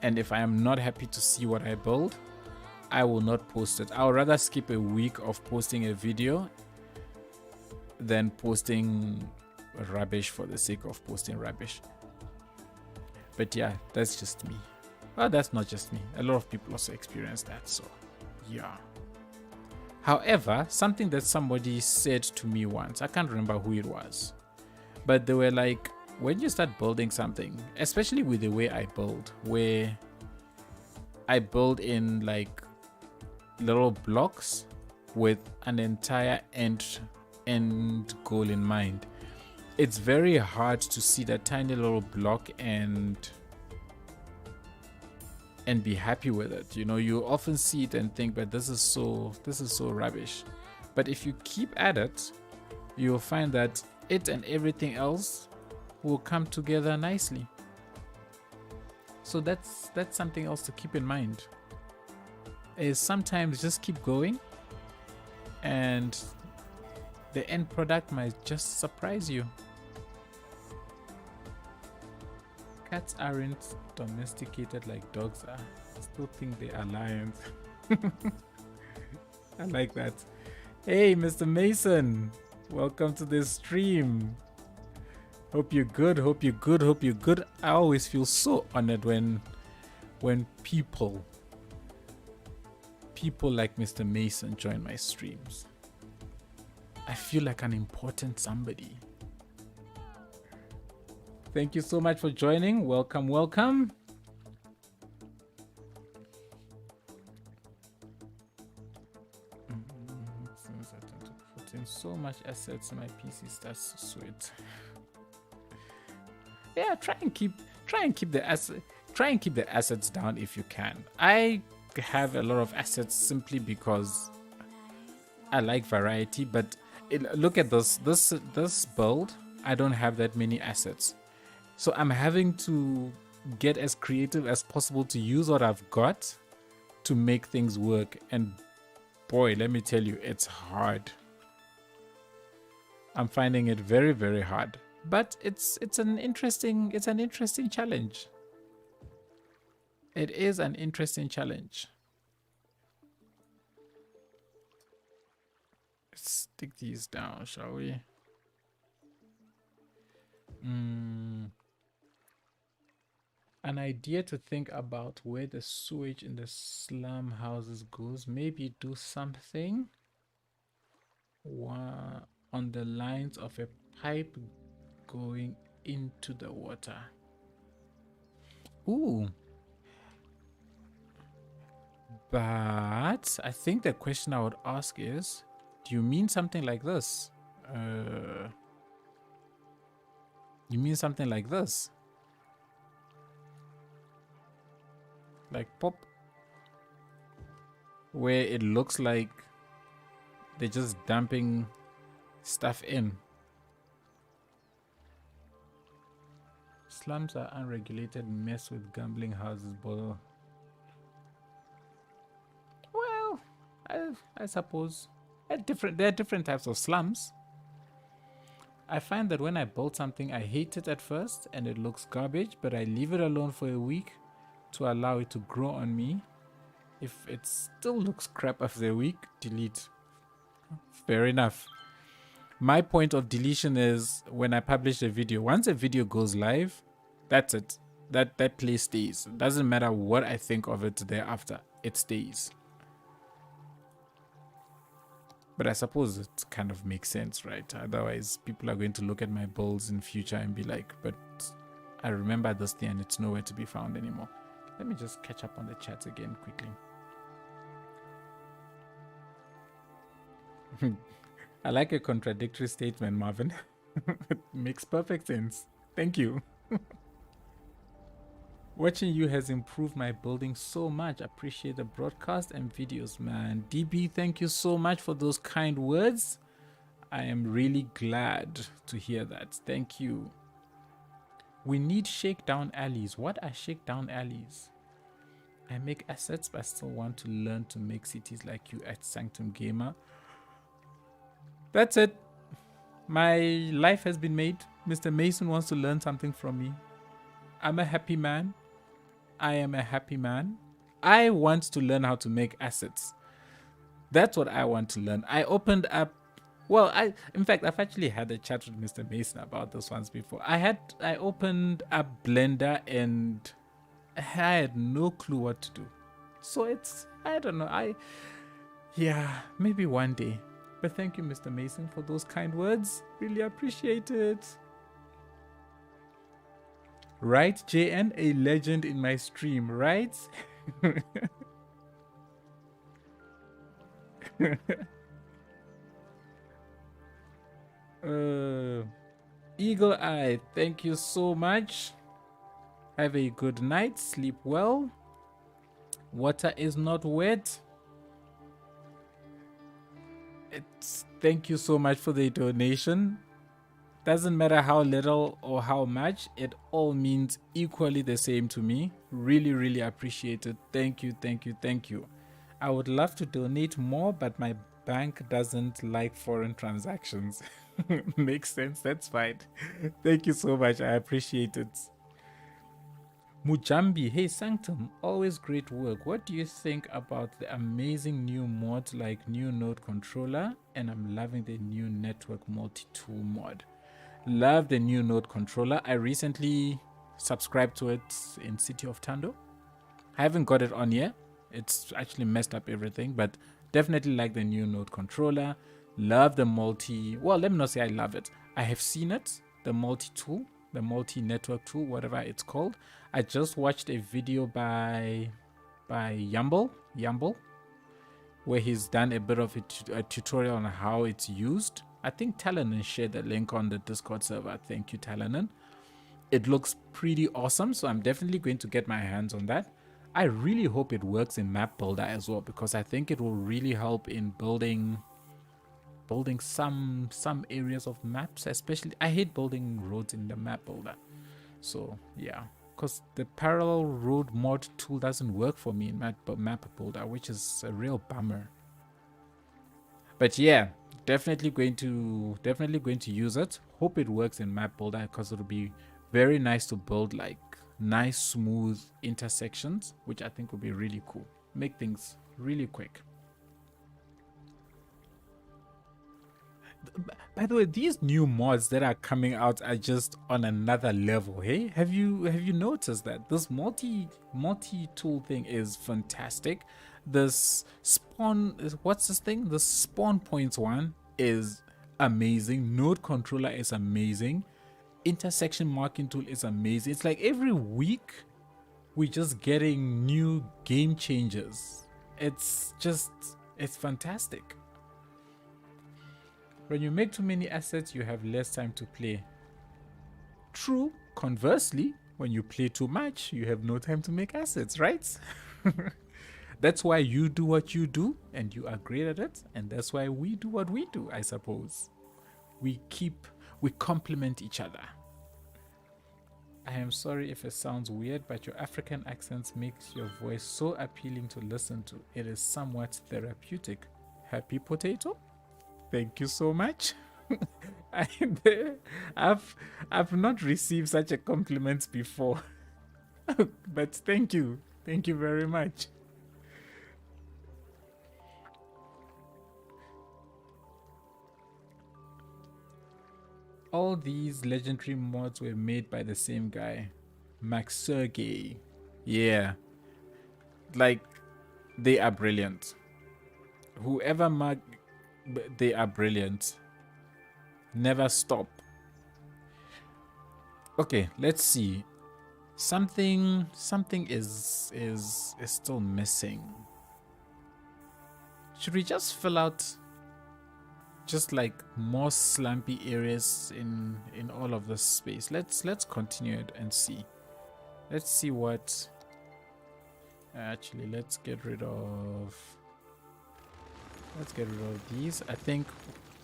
Speaker 1: And if I am not happy to see what I build, I will not post it. I would rather skip a week of posting a video than posting rubbish for the sake of posting rubbish. But yeah, that's just me. Well, that's not just me. A lot of people also experience that. So yeah. However, something that somebody said to me once, I can't remember who it was, but they were like, when you start building something, especially with the way I build, where I build in like little blocks with an entire end goal in mind, it's very hard to see that tiny little block and be happy with it. You know, you often see it and think, but this is so rubbish. But if you keep at it, you'll find that it and everything else will come together nicely. So that's something else to keep in mind, is sometimes just keep going, and the end product might just surprise you. Cats aren't domesticated like dogs are. I still think they are lions. I like that. Hey, Mr. Mason. Welcome to this stream. Hope you're good. Hope you're good. Hope you're good. I always feel so honored when people like Mr. Mason join my streams. I feel like an important somebody. Thank you so much for joining. Welcome, welcome. Since I tend to put in so much assets, my PC starts to sweat. Yeah, try and keep the assets down if you can. I have a lot of assets simply because I like variety, but look at this build. I don't have that many assets, so I'm having to get as creative as possible to use what I've got to make things work. And boy, let me tell you, it's hard. I'm finding it very, very hard. But it's an interesting challenge. It is an interesting challenge. Let's stick these down, shall we? An idea to think about where the sewage in the slum houses goes. Maybe do something on the lines of a pipe going into the water. Ooh. But I think the question I would ask is, do you mean something like this? You mean something like this? Like pop? Where it looks like they're just dumping stuff in. Slums are unregulated mess with gambling houses, but well, I suppose there are different types of slums. I find that when I build something, I hate it at first and it looks garbage, but I leave it alone for a week to allow it to grow on me. If it still looks crap after a week, delete. Fair enough. My point of deletion is when I publish a video. Once a video goes live, that's it. That place stays. It doesn't matter what I think of it thereafter. It stays. But I suppose it kind of makes sense, right? Otherwise, people are going to look at my builds in future and be like, but I remember this thing and it's nowhere to be found anymore. Let me just catch up on the chat again quickly. I like a contradictory statement, Marvin. It makes perfect sense. Thank you. Watching you has improved my building so much. Appreciate the broadcast and videos, man. DB, thank you so much for those kind words. I am really glad to hear that. Thank you. We need shakedown alleys. What are shakedown alleys? I make assets, but I still want to learn to make cities like you at Sanctum Gamer. That's it. My life has been made. Mr. Mason wants to learn something from me. I'm a happy man. I am a happy man. I want to learn how to make assets. That's what I want to learn. I opened up, well, in fact, I've actually had a chat with Mr. Mason about this once before. I opened up Blender and I had no clue what to do. So I don't know. Yeah, maybe one day. But thank you, Mr. Mason, for those kind words. Really appreciate it. Right, JN, a legend in my stream, right? Eagle Eye, thank you so much. Have a good night. Sleep well. Water is not wet. Thank you so much for the donation. Doesn't matter how little or how much, it all means equally the same to me. Really, really appreciate it. Thank you, thank you, thank you. I would love to donate more, but my bank doesn't like foreign transactions. Makes sense. That's fine. Thank you so much. I appreciate it. Mujambi, hey Sanctum, always great work. What do you think about the amazing new mods like new node controller? And I'm loving the new network multi-tool mod. Love the new node controller. I recently subscribed to it in City of Tando. I haven't got it on yet. It's actually messed up everything, but definitely like the new node controller. Love the well, let me not say I love it. I have seen it, the multi-tool, the multi-network tool, whatever it's called. I just watched a video by Yumble, where he's done a bit of a tutorial on how it's used. I think Talanan shared the link on the Discord server. Thank you, Talanan. It looks pretty awesome, so I'm definitely going to get my hands on that. I really hope it works in Map Builder as well, because I think it will really help in building some areas of maps. Especially, I hate building roads in the Map Builder. So yeah, because the parallel road mod tool doesn't work for me in Map Builder, which is a real bummer. But yeah, definitely going to use it. Hope it works in Map Builder, because it'll be very nice to build like nice smooth intersections, which I think will be really cool. Make things really quick. By the way, these new mods that are coming out are just on another level. Hey, have you noticed that this multi tool thing is fantastic? This spawn, what's this thing? The spawn points one is amazing. Node controller is amazing. Intersection marking tool is amazing. It's like every week we're just getting new game changers. It's fantastic. When you make too many assets, you have less time to play. True. Conversely, when you play too much, you have no time to make assets, right? That's why you do what you do, and you are great at it, and that's why we do what we do, I suppose. We complement each other. I am sorry if it sounds weird, but your African accents makes your voice so appealing to listen to. It is somewhat therapeutic. Happy potato? Thank you so much. I've not received such a compliment before. But thank you. Thank you very much. All these legendary mods were made by the same guy, Max Sergey. Yeah. Like, they are brilliant. Whoever they are brilliant. Never stop. Okay, let's see. Something is still missing. Should we just fill out just like more slumpy areas in all of this space? Let's continue it and see. Let's see what. Actually, let's get rid of these. I think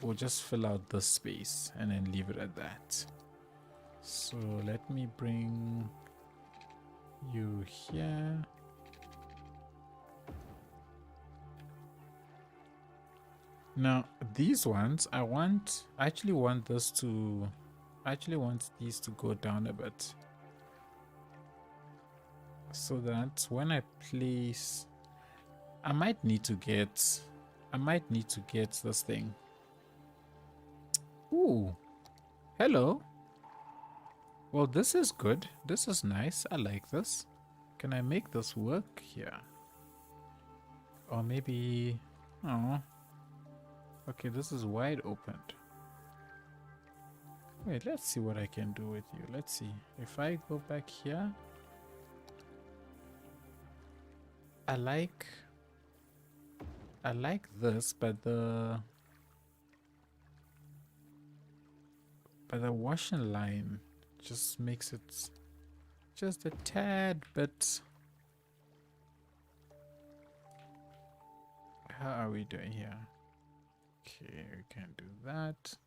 Speaker 1: we'll just fill out this space and then leave it at that. So let me bring you here. Now these ones, I actually want these to go down a bit, so that when I place, I might need to get this thing. Ooh, hello. Well, this is good. This is nice. I like this. Can I make this work here? Or maybe, oh, okay, this is wide opened. Wait, let's see what I can do with you. Let's see. If I go back here, I like this, but the washing line just makes it just a tad bit. How are we doing here? Okay, we can do that.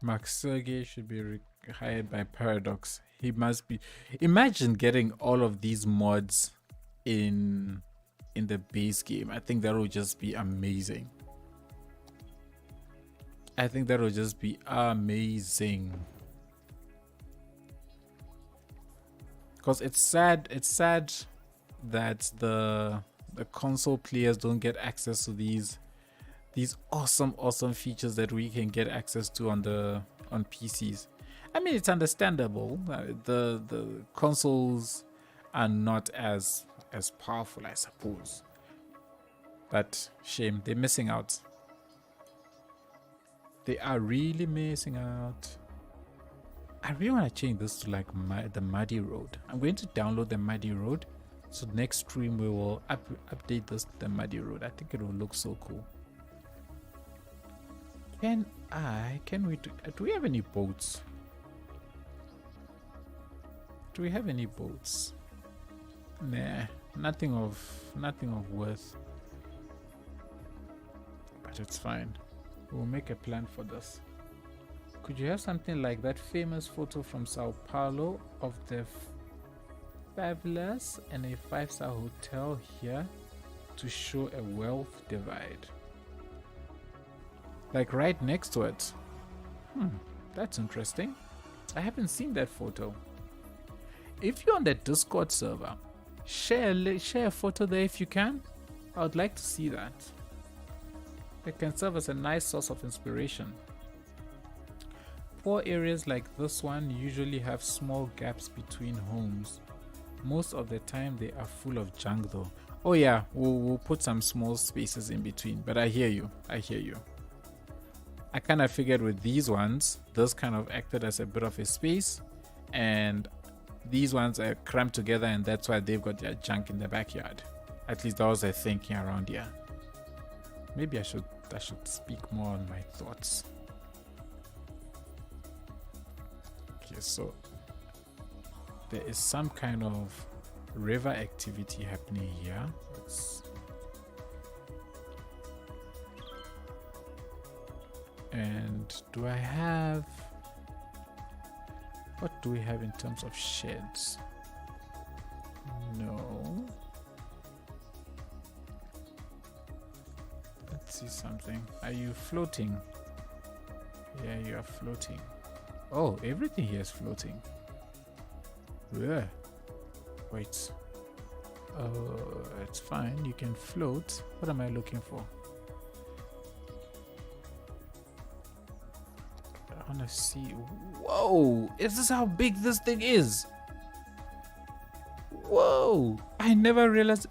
Speaker 1: Mark Sergey should be hired by Paradox. He must be. Imagine getting all of these mods in the base game. I think that would just be amazing. I think that would just be amazing. Because it's sad that the console players don't get access to these awesome features that we can get access to on PCs. I mean, it's understandable. The consoles are not as powerful, I suppose. But shame, they're missing out. They are really missing out. I really want to change this to like the Muddy Road. I'm going to download the Muddy Road. So next stream we will update this to the Muddy Road. I think it will look so cool. Do we have any boats? Do we have any boats? Nah, nothing of worth. But it's fine. We'll make a plan for this. Could you have something like that famous photo from Sao Paulo of the favelas and a 5-star hotel here to show a wealth divide? Like right next to it. That's interesting. I haven't seen that photo. If you're on the Discord server, share a photo there if you can. I would like to see that. It can serve as a nice source of inspiration. Poor areas like this one usually have small gaps between homes. Most of the time they are full of junk though. Oh yeah, we'll put some small spaces in between, but I hear you. I kind of figured with these ones, this kind of acted as a bit of a space, and these ones are cramped together, and that's why they've got their junk in the backyard. At least that was their thinking around here. Maybe I should speak more on my thoughts. Okay, so there is some kind of river activity happening here. And what do we have in terms of sheds? No. Let's see something. Are you floating? Yeah, you are floating. Oh, everything here is floating. Yeah. Wait. It's fine. You can float. What am I looking for? I want to see. Whoa! Is this how big this thing is? Whoa! I never realized.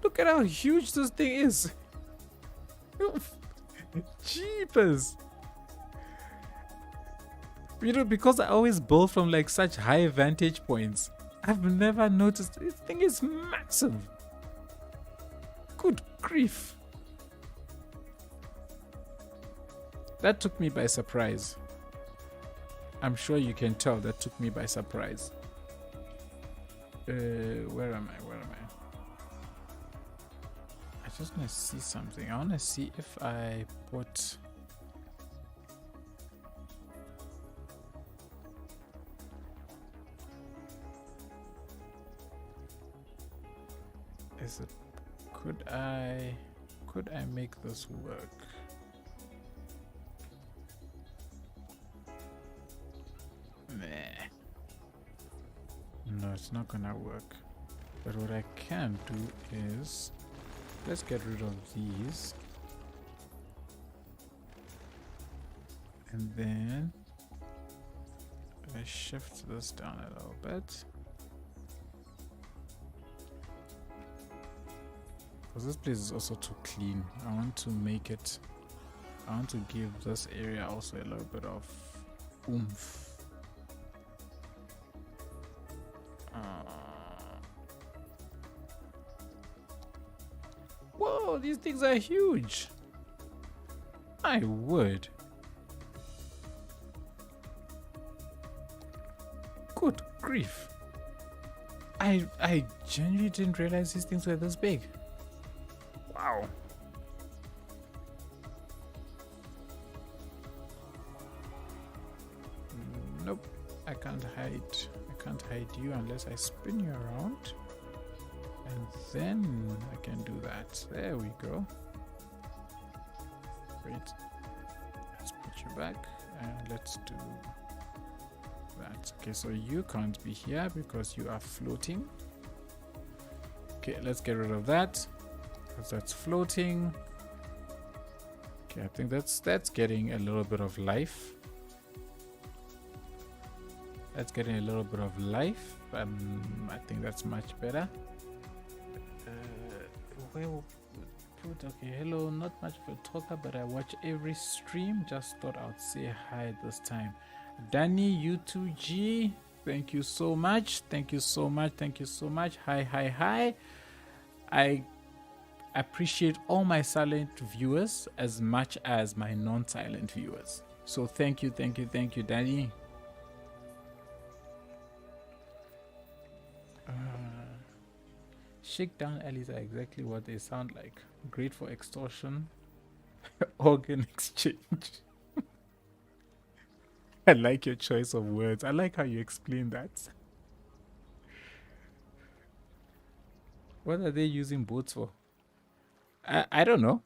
Speaker 1: Look at how huge this thing is. Jeepers! You know, because I always build from like such high vantage points, I've never noticed this thing is massive. Good grief. That took me by surprise. I'm sure you can tell that took me by surprise. Where am I? I just want to see something. I want to see if I put... Could I make this work? No, it's not gonna work. But what I can do is, let's get rid of these, and then I shift this down a little bit, because this place is also too clean. I want to give this area also a little bit of oomph. Whoa, these things are huge. My word. Good grief. I genuinely didn't realize these things were this big. Wow. I can't hide you unless I spin you around. And then I can do that. There we go. Wait. Let's put you back and let's do that. Okay, so you can't be here because you are floating. Okay, let's get rid of that because that's floating. Okay, I think that's getting a little bit of life. That's getting a little bit of life. I think that's much better. Where we'll put, okay, hello, not much of a talker, but I watch every stream. Just thought I'd say hi this time. Danny, U2G, thank you so much. Thank you so much. Thank you so much. Hi, hi, hi. I appreciate all my silent viewers as much as my non-silent viewers. So thank you, thank you, thank you, Danny. Shakedown alleys are exactly what they sound like. Great for extortion, organ exchange. I like your choice of words. I like how you explain that. What are they using boats for? I don't know.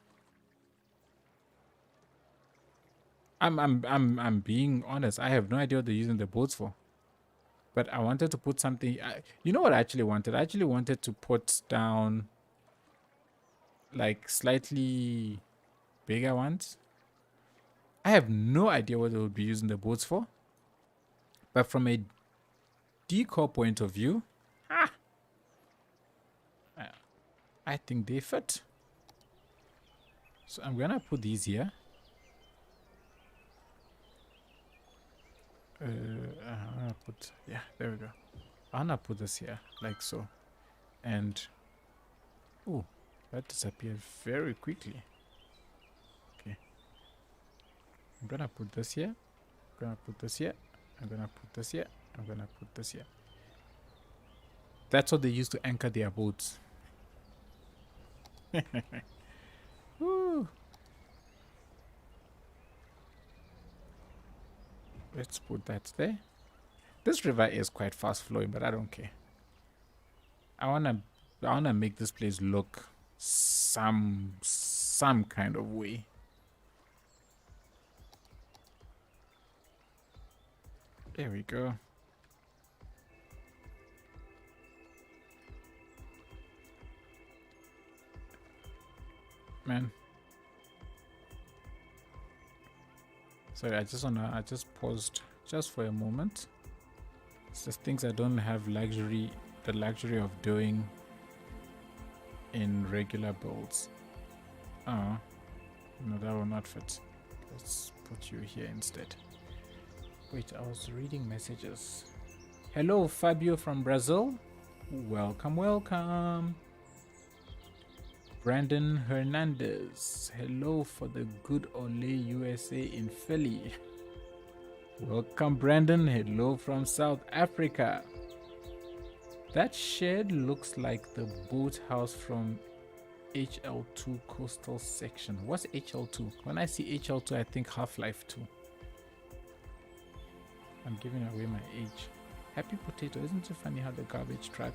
Speaker 1: I'm being honest. I have no idea what they're using the boats for. But I wanted to put something. You know what I actually wanted? I actually wanted to put down like slightly bigger ones. I have no idea what they would be using the boats for. But from a decor point of view, I think they fit. So I'm gonna put these here. I'm gonna put, yeah, there we go. I'm gonna put this here like so, and oh, that disappeared very quickly. Okay, I'm gonna put this here. I'm gonna put this here. I'm gonna put this here. I'm gonna put this here. That's what they use to anchor their boats. Woo. Let's put that there. This river is quite fast flowing, but I don't care. I wanna make this place look some kind of way. There we go. Man. Sorry, I just paused just for a moment. It's just things I don't have the luxury of doing in regular builds. Oh, no, that will not fit. Let's put you here instead. Wait, I was reading messages. Hello, Fabio from Brazil. Welcome, welcome. Brandon Hernandez. Hello for the good Ole USA in Philly. Welcome, Brandon. Hello from South Africa. That shed looks like the boathouse from HL2 coastal section. What's HL2? When I see HL2, I think Half-Life 2. I'm giving away my age. Happy Potato, isn't it funny how the garbage truck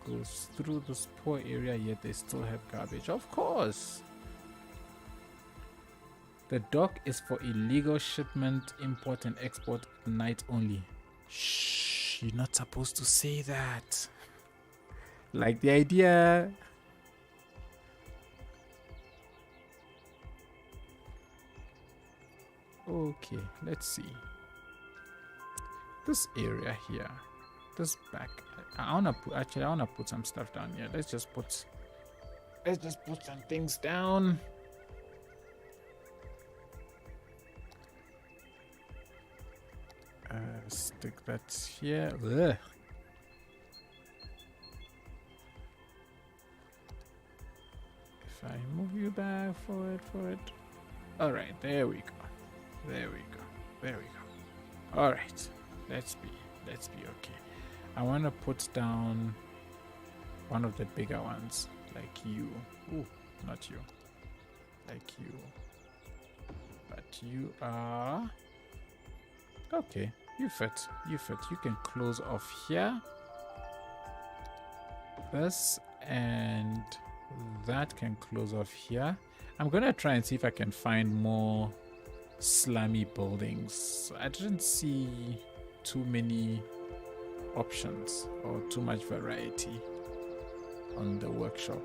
Speaker 1: goes through this poor area yet they still have garbage? Of course. The dock is for illegal shipment, import and export at night only. Shh, you're not supposed to say that. Like the idea. Okay, let's see. This area here. This back. I wanna put some stuff down here. Let's just put some things down. Stick that here. Ugh. If I move you back forward. All right, there we go. All right, let's be okay. I want to put down one of the bigger ones, like you. Ooh, not you. Like you. But you are okay. You fit. You fit. You can close off here. This and that can close off here. I'm gonna try and see if I can find more slummy buildings. I didn't see too many options or too much variety on the workshop.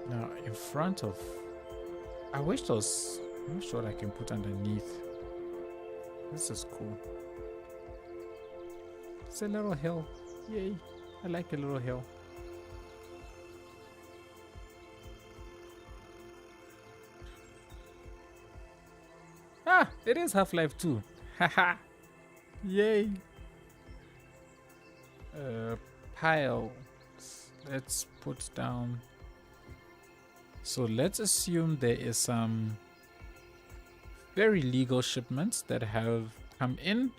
Speaker 1: Now in front of, I wish there was, I'm not sure what I can put underneath. This is cool. It's a little hill. Yay. I like a little hill. Ah, it is Half-Life 2. Haha. Yay. Pile. Let's put down. So let's assume there is some very legal shipments that have come in,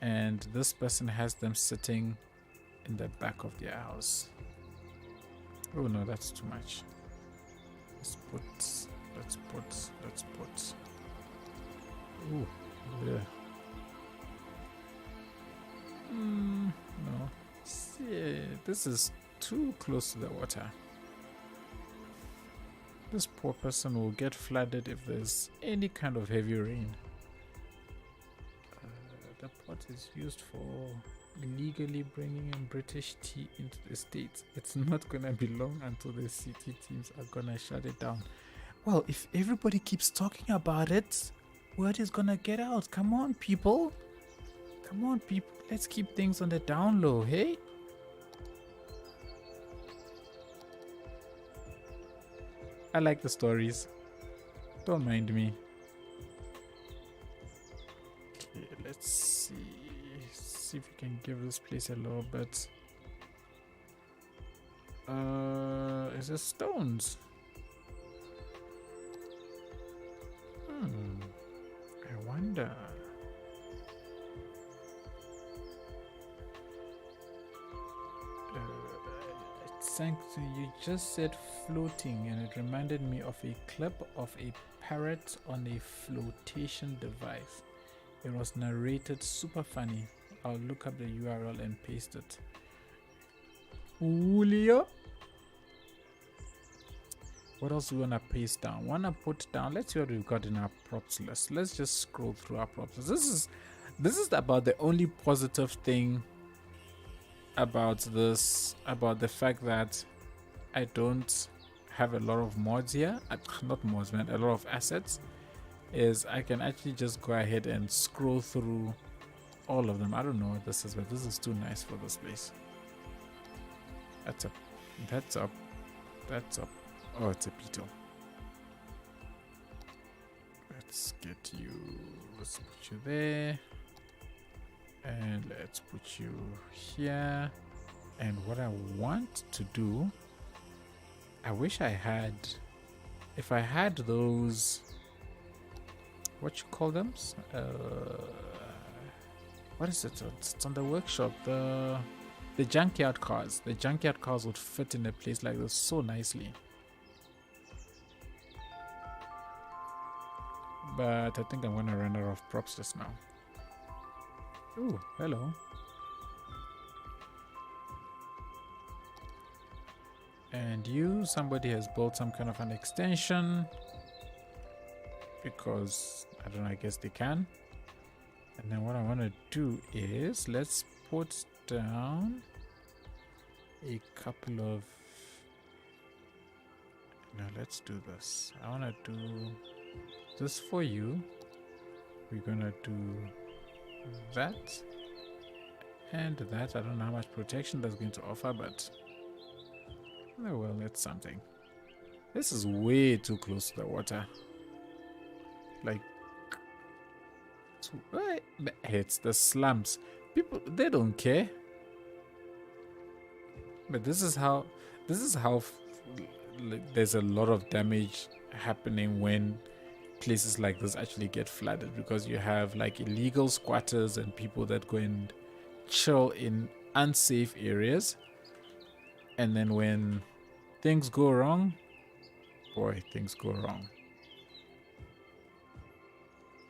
Speaker 1: and this person has them sitting in the back of their house. Oh no, that's too much. Let's put. Ooh, yeah. No. See, this is too close to the water. This poor person will get flooded if there's any kind of heavy rain. The pot is used for illegally bringing in British tea into the States. It's not gonna be long until the city teams are gonna shut it down. Well, if everybody keeps talking about it, word is gonna get out. Come on, people. Come on, people. Let's keep things on the down low, hey? I like the stories. Don't mind me. Okay, let's see if we can give this place a little bit. Is it stones? I wonder. You just said floating, and it reminded me of a clip of a parrot on a flotation device. It was narrated super funny. I'll look up the URL and paste it. Julio. What else do we wanna paste down? Wanna put down? Let's see what we've got in our props list. Let's just scroll through our props. This is about the only positive thing about this, about the fact that I don't have a lot of mods here, not mods man, a lot of assets, is I can actually just go ahead and scroll through all of them. I don't know what this is, but this is too nice for this place. That's up, that's up. Oh, it's a beetle. Let's get you, let's put you there. And let's put you here. And what I want to do, I wish I had, if I had those, what you call them? What is it? It's on the workshop. The junkyard cars. The junkyard cars would fit in a place like this so nicely. But I think I'm gonna run out of props just now. Oh, hello. And you, somebody has built some kind of an extension because, I don't know, I guess they can. And then what I want to do is, let's put down a couple of, no, let's do this. I want to do this for you. We're going to do that and that. I don't know how much protection that's going to offer, but oh well, it's something. This is way too close to the water. Like, it's the slums. People, they don't care. But this is how like, there's a lot of damage happening when places like this actually get flooded, because you have like illegal squatters and people that go and chill in unsafe areas, and then when things go wrong, boy, things go wrong.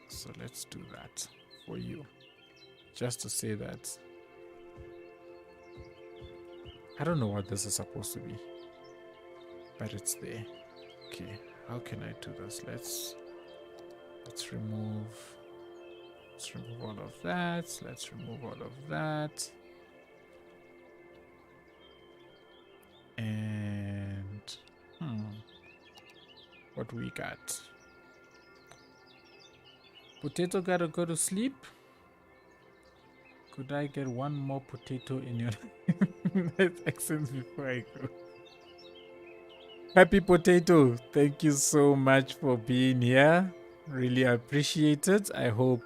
Speaker 1: So let's do that. for you. Just to say that. I don't know what this is supposed to be, but it's there. Okay, how can I do this? Let's remove all of that. Let's remove all of that. And what we got? Potato gotta go to sleep. Could I get one more potato in your life accents before I go? Happy Potato, thank you so much for being here. Really appreciate it. I hope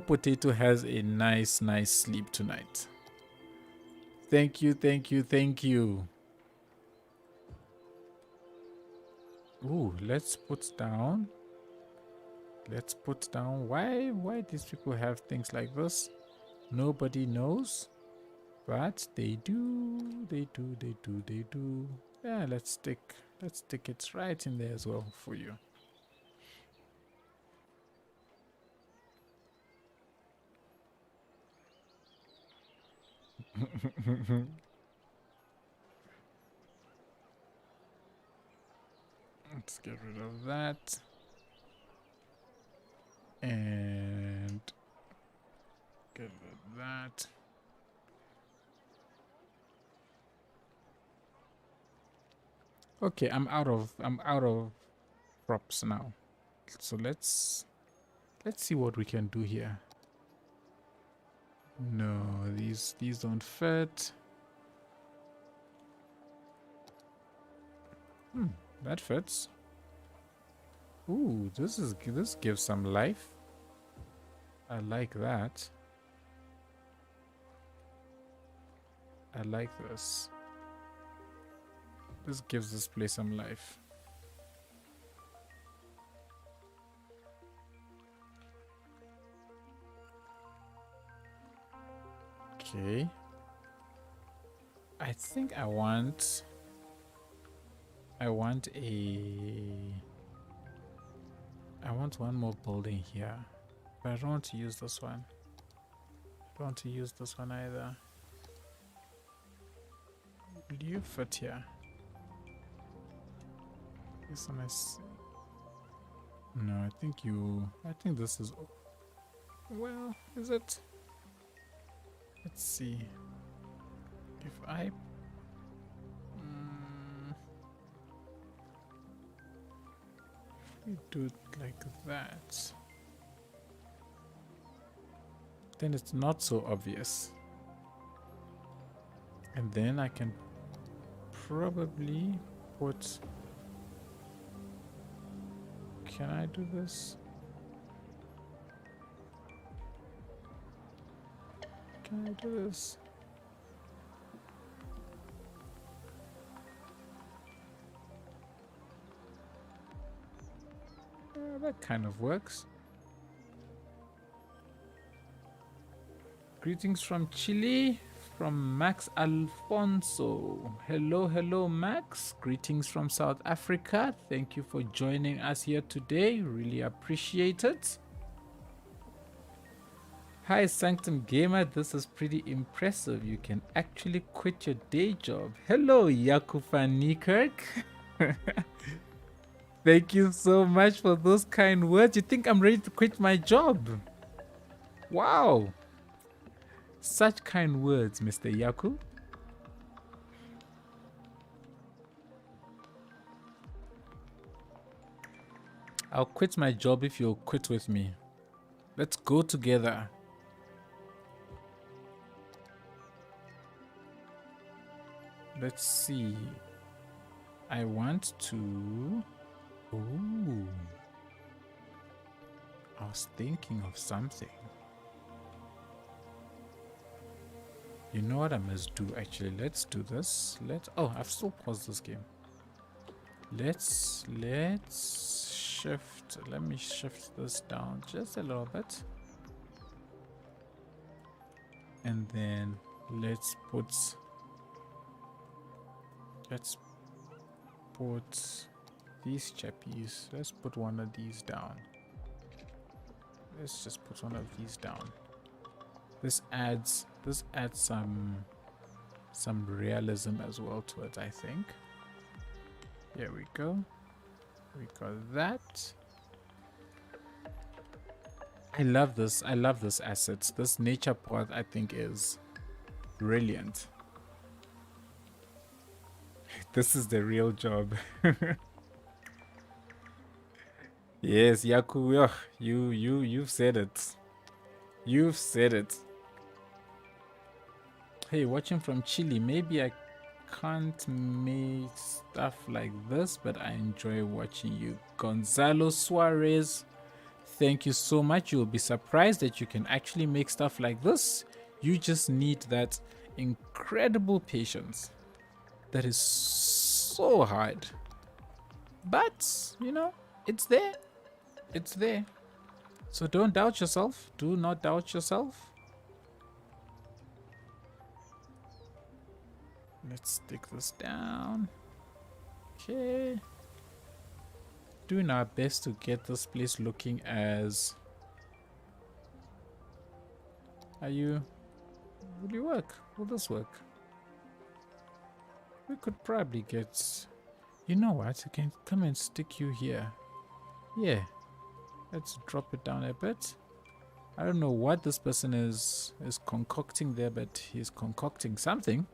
Speaker 1: Potato has a nice sleep tonight. Thank you. Ooh, let's put down. Why these people have things like this? Nobody knows, but they do. Yeah, let's stick it right in there as well for you. Let's get rid of that. And get rid of that. Okay, I'm out of props now. So let's see what we can do here. No, these don't fit. That fits. Ooh, this gives some life. I like that. I like this. This gives this place some life. Okay. I think I want one more building here. But I don't want to use this one. I don't want to use this one either. Do you fit here? This one is... No, I think this is... Well, is it? Let's see. If I... we do it like that, then it's not so obvious. And then I can probably put... Can I do this? Can I do this? That kind of works. Greetings from Chile, from Max Alfonso. Hello, Max. Greetings from South Africa. Thank you for joining us here today. Really appreciate it. Hi, Sanctum Gamer. This is pretty impressive. You can actually quit your day job. Hello, Yakufa Nikirk. Thank you so much for those kind words. You think I'm ready to quit my job? Wow. Such kind words, Mr. Yaku. I'll quit my job if you'll quit with me. Let's go together. Let's see. I want to... Ooh. I was thinking of something. You know what I must do actually? Let's do this. Oh, I've still paused this game. Let's shift. Let me shift this down just a little bit. And then let's put these chappies. Let's put one of these down. Let's just put one of these down. This adds some realism as well to it, I think. Here we go. We got that. I love this asset. This nature part I think is brilliant. This is the real job. Yes, Yaku, you've said it. You've said it. Hey, watching from Chile, maybe I can't make stuff like this, but I enjoy watching you. Gonzalo Suarez, thank you so much. You'll be surprised that you can actually make stuff like this. You just need that incredible patience. That is so hard. But, you know, it's there. It's there. So don't doubt yourself. Do not doubt yourself. Let's stick this down. Okay. Doing our best to get this place looking as... Will you work? Will this work? We could probably get... You know what? I can come and stick you here. Yeah. Let's drop it down a bit. I don't know what this person is concocting there, but he's concocting something.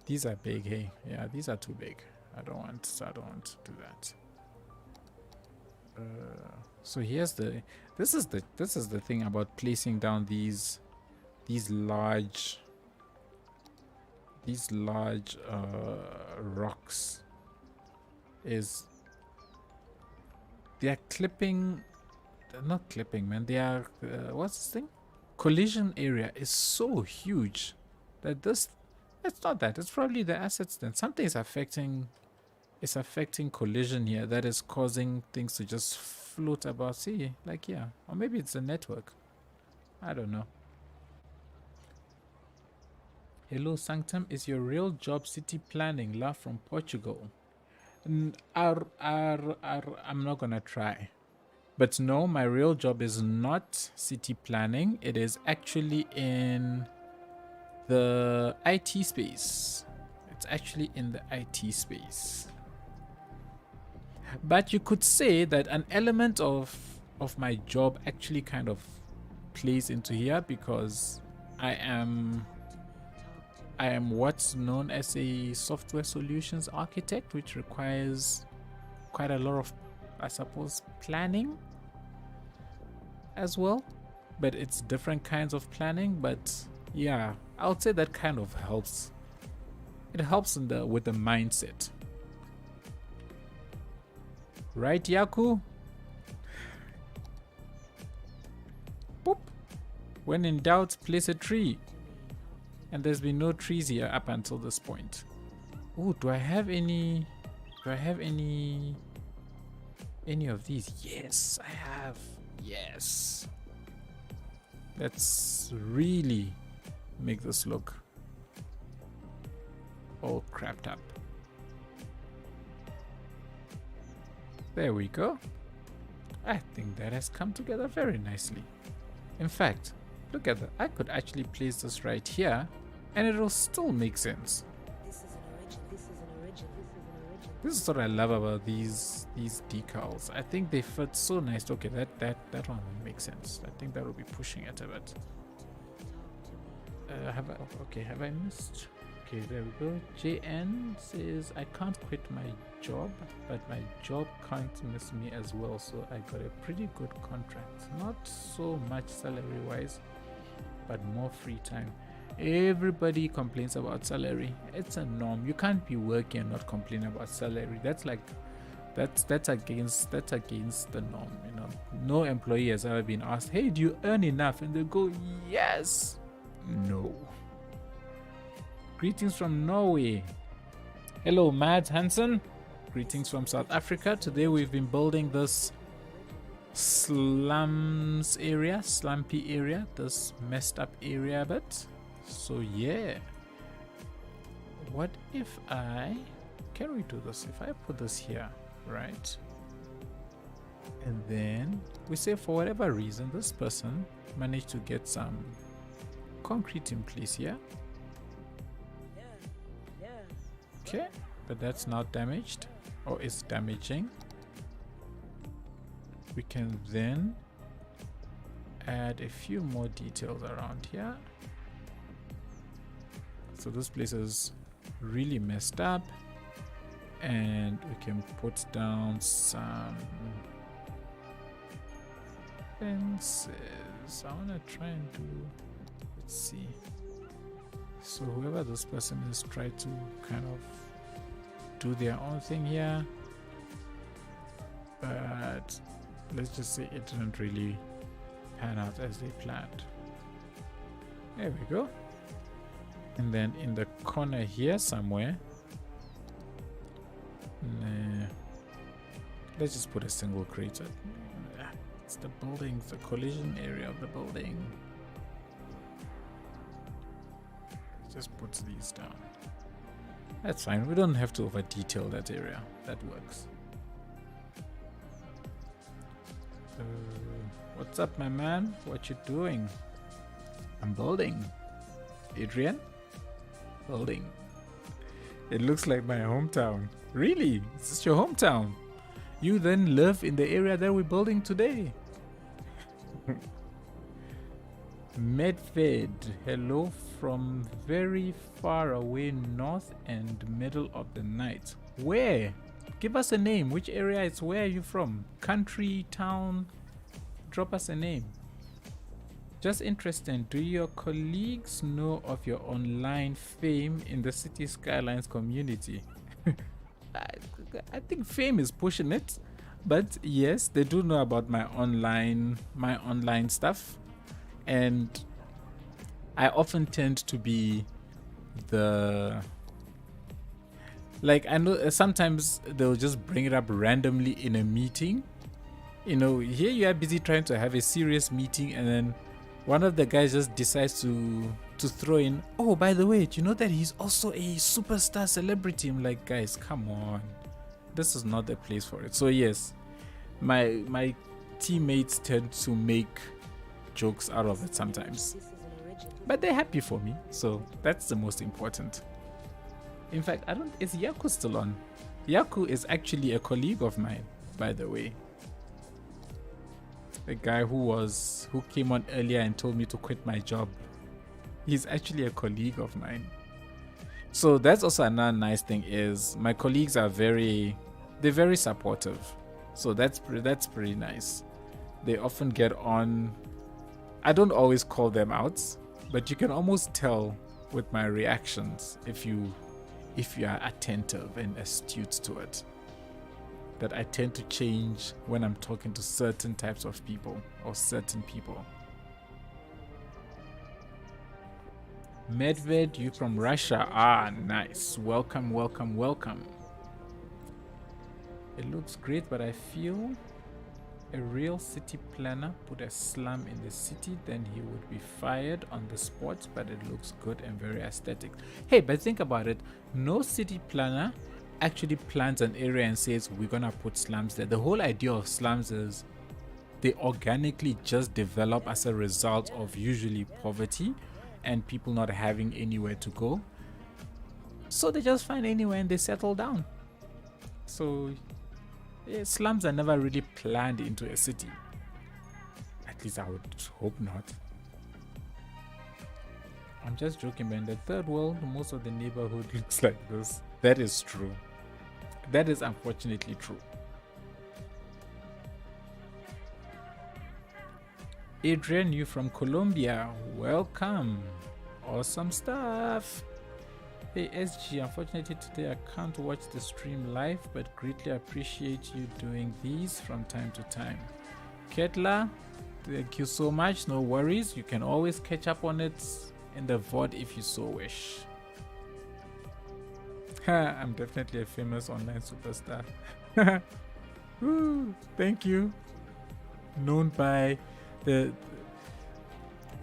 Speaker 1: These are big, hey. Yeah, these are too big. I don't want to do that. So here's the this is the thing about placing down these large rocks is they're not clipping, man. They are what's this thing? Collision area is so huge that it's not that. It's probably the assets then. Something is affecting collision here that is causing things to just float about. See, like yeah. Or maybe it's a network. I don't know. Hello, Sanctum. Is your real job city planning? Love from Portugal. I'm not gonna try. But no, my real job is not city planning. It is actually in the IT space. It's actually in the IT space. But you could say that an element of my job actually kind of plays into here because I am what's known as a software solutions architect, which requires quite a lot of, I suppose, planning as well. But it's different kinds of planning. But yeah, I would say that kind of helps. It helps with the mindset. Right, Yaku? Boop. When in doubt, place a tree. And there's been no trees here up until this point. Oh, do I have any of these? Yes, I have. Yes. Let's really make this look all crapped up. There we go. I think that has come together very nicely. In fact, look at that. I could actually place this right here and it'll still make sense. This is what I love about these decals. I think they fit so nice. Okay, that one makes sense. I think that will be pushing it a bit. Have I missed? Okay, there we go. JN says I can't quit my job, but my job can't miss me as well, so I got a pretty good contract. Not so much salary wise, but more free time. Everybody complains about salary. It's a norm. You can't be working and not complain about salary. That's against the norm, you know. No employee has ever been asked, hey, do you earn enough? And they go, yes. No. Greetings from Norway. Hello, Mads Hansen. Greetings from South Africa. Today we've been building this slums area, slumpy area, this messed up area a bit. So yeah. What if can we do this? If I put this here, right? And then we say for whatever reason this person managed to get some concrete in place here. Okay, but that's not damaged, or is damaging. We can then add a few more details around here. So this place is really messed up, and we can put down some fences. I want to try and do, let's see. So whoever this person is, try to kind of do their own thing here, but let's just say it didn't really pan out as they planned. There we go. And then in the corner here somewhere, let's just put a single crater. It's the building, the collision area of the building. Just put these down. That's fine. We don't have to over detail that area. That works. What's up, my man? What you doing? I'm building. Adrian? Building. It looks like my hometown. Really? Is this your hometown? You then live in the area that we're building today. Medved, hello from very far away north and middle of the night. Where? Give us a name. Which area is where are you from? Country, town? Drop us a name. Just interesting, do your colleagues know of your online fame in the city Skylines community? I think fame is pushing it, but yes, they do know about my online stuff. And I often tend to be the, like, I know sometimes they'll just bring it up randomly in a meeting. You know, here you are busy trying to have a serious meeting, and then one of the guys just decides to throw in, oh, by the way, do you know that he's also a superstar celebrity? I'm like, guys, come on, this is not the place for it. So yes, my teammates tend to make jokes out of it sometimes, but they're happy for me, so that's the most important. In fact, is Yaku still on? Yaku is actually a colleague of mine, by the way. A guy who came on earlier and told me to quit my job. He's actually a colleague of mine. So that's also another nice thing, is my colleagues are very supportive. So that's pretty nice. They often get on. I don't always call them out, but you can almost tell with my reactions if you are attentive and astute to it, that I tend to change when I'm talking to certain types of people or certain people. Medved, you from Russia? Ah, nice. Welcome, welcome, welcome. It looks great, but I feel a real city planner put a slum in the city, then he would be fired on the spot, but it looks good and very aesthetic. Hey, but think about it. No city planner actually plans an area and says we're gonna put slums there. The whole idea of slums is they organically just develop as a result of usually poverty and people not having anywhere to go. So they just find anywhere and they settle down. So yeah, slums are never really planned into a city. At least I would hope not. I'm just joking, but in the third world, most of the neighborhood looks like this. That is true. That is unfortunately true. Adrian, you from Colombia, welcome. Awesome stuff. Hey SG, unfortunately today I can't watch the stream live, but greatly appreciate you doing these from time to time. Ketla, thank you so much. No worries, you can always catch up on it in the VOD if you so wish. I'm definitely a famous online superstar. Woo, thank you. Known by the...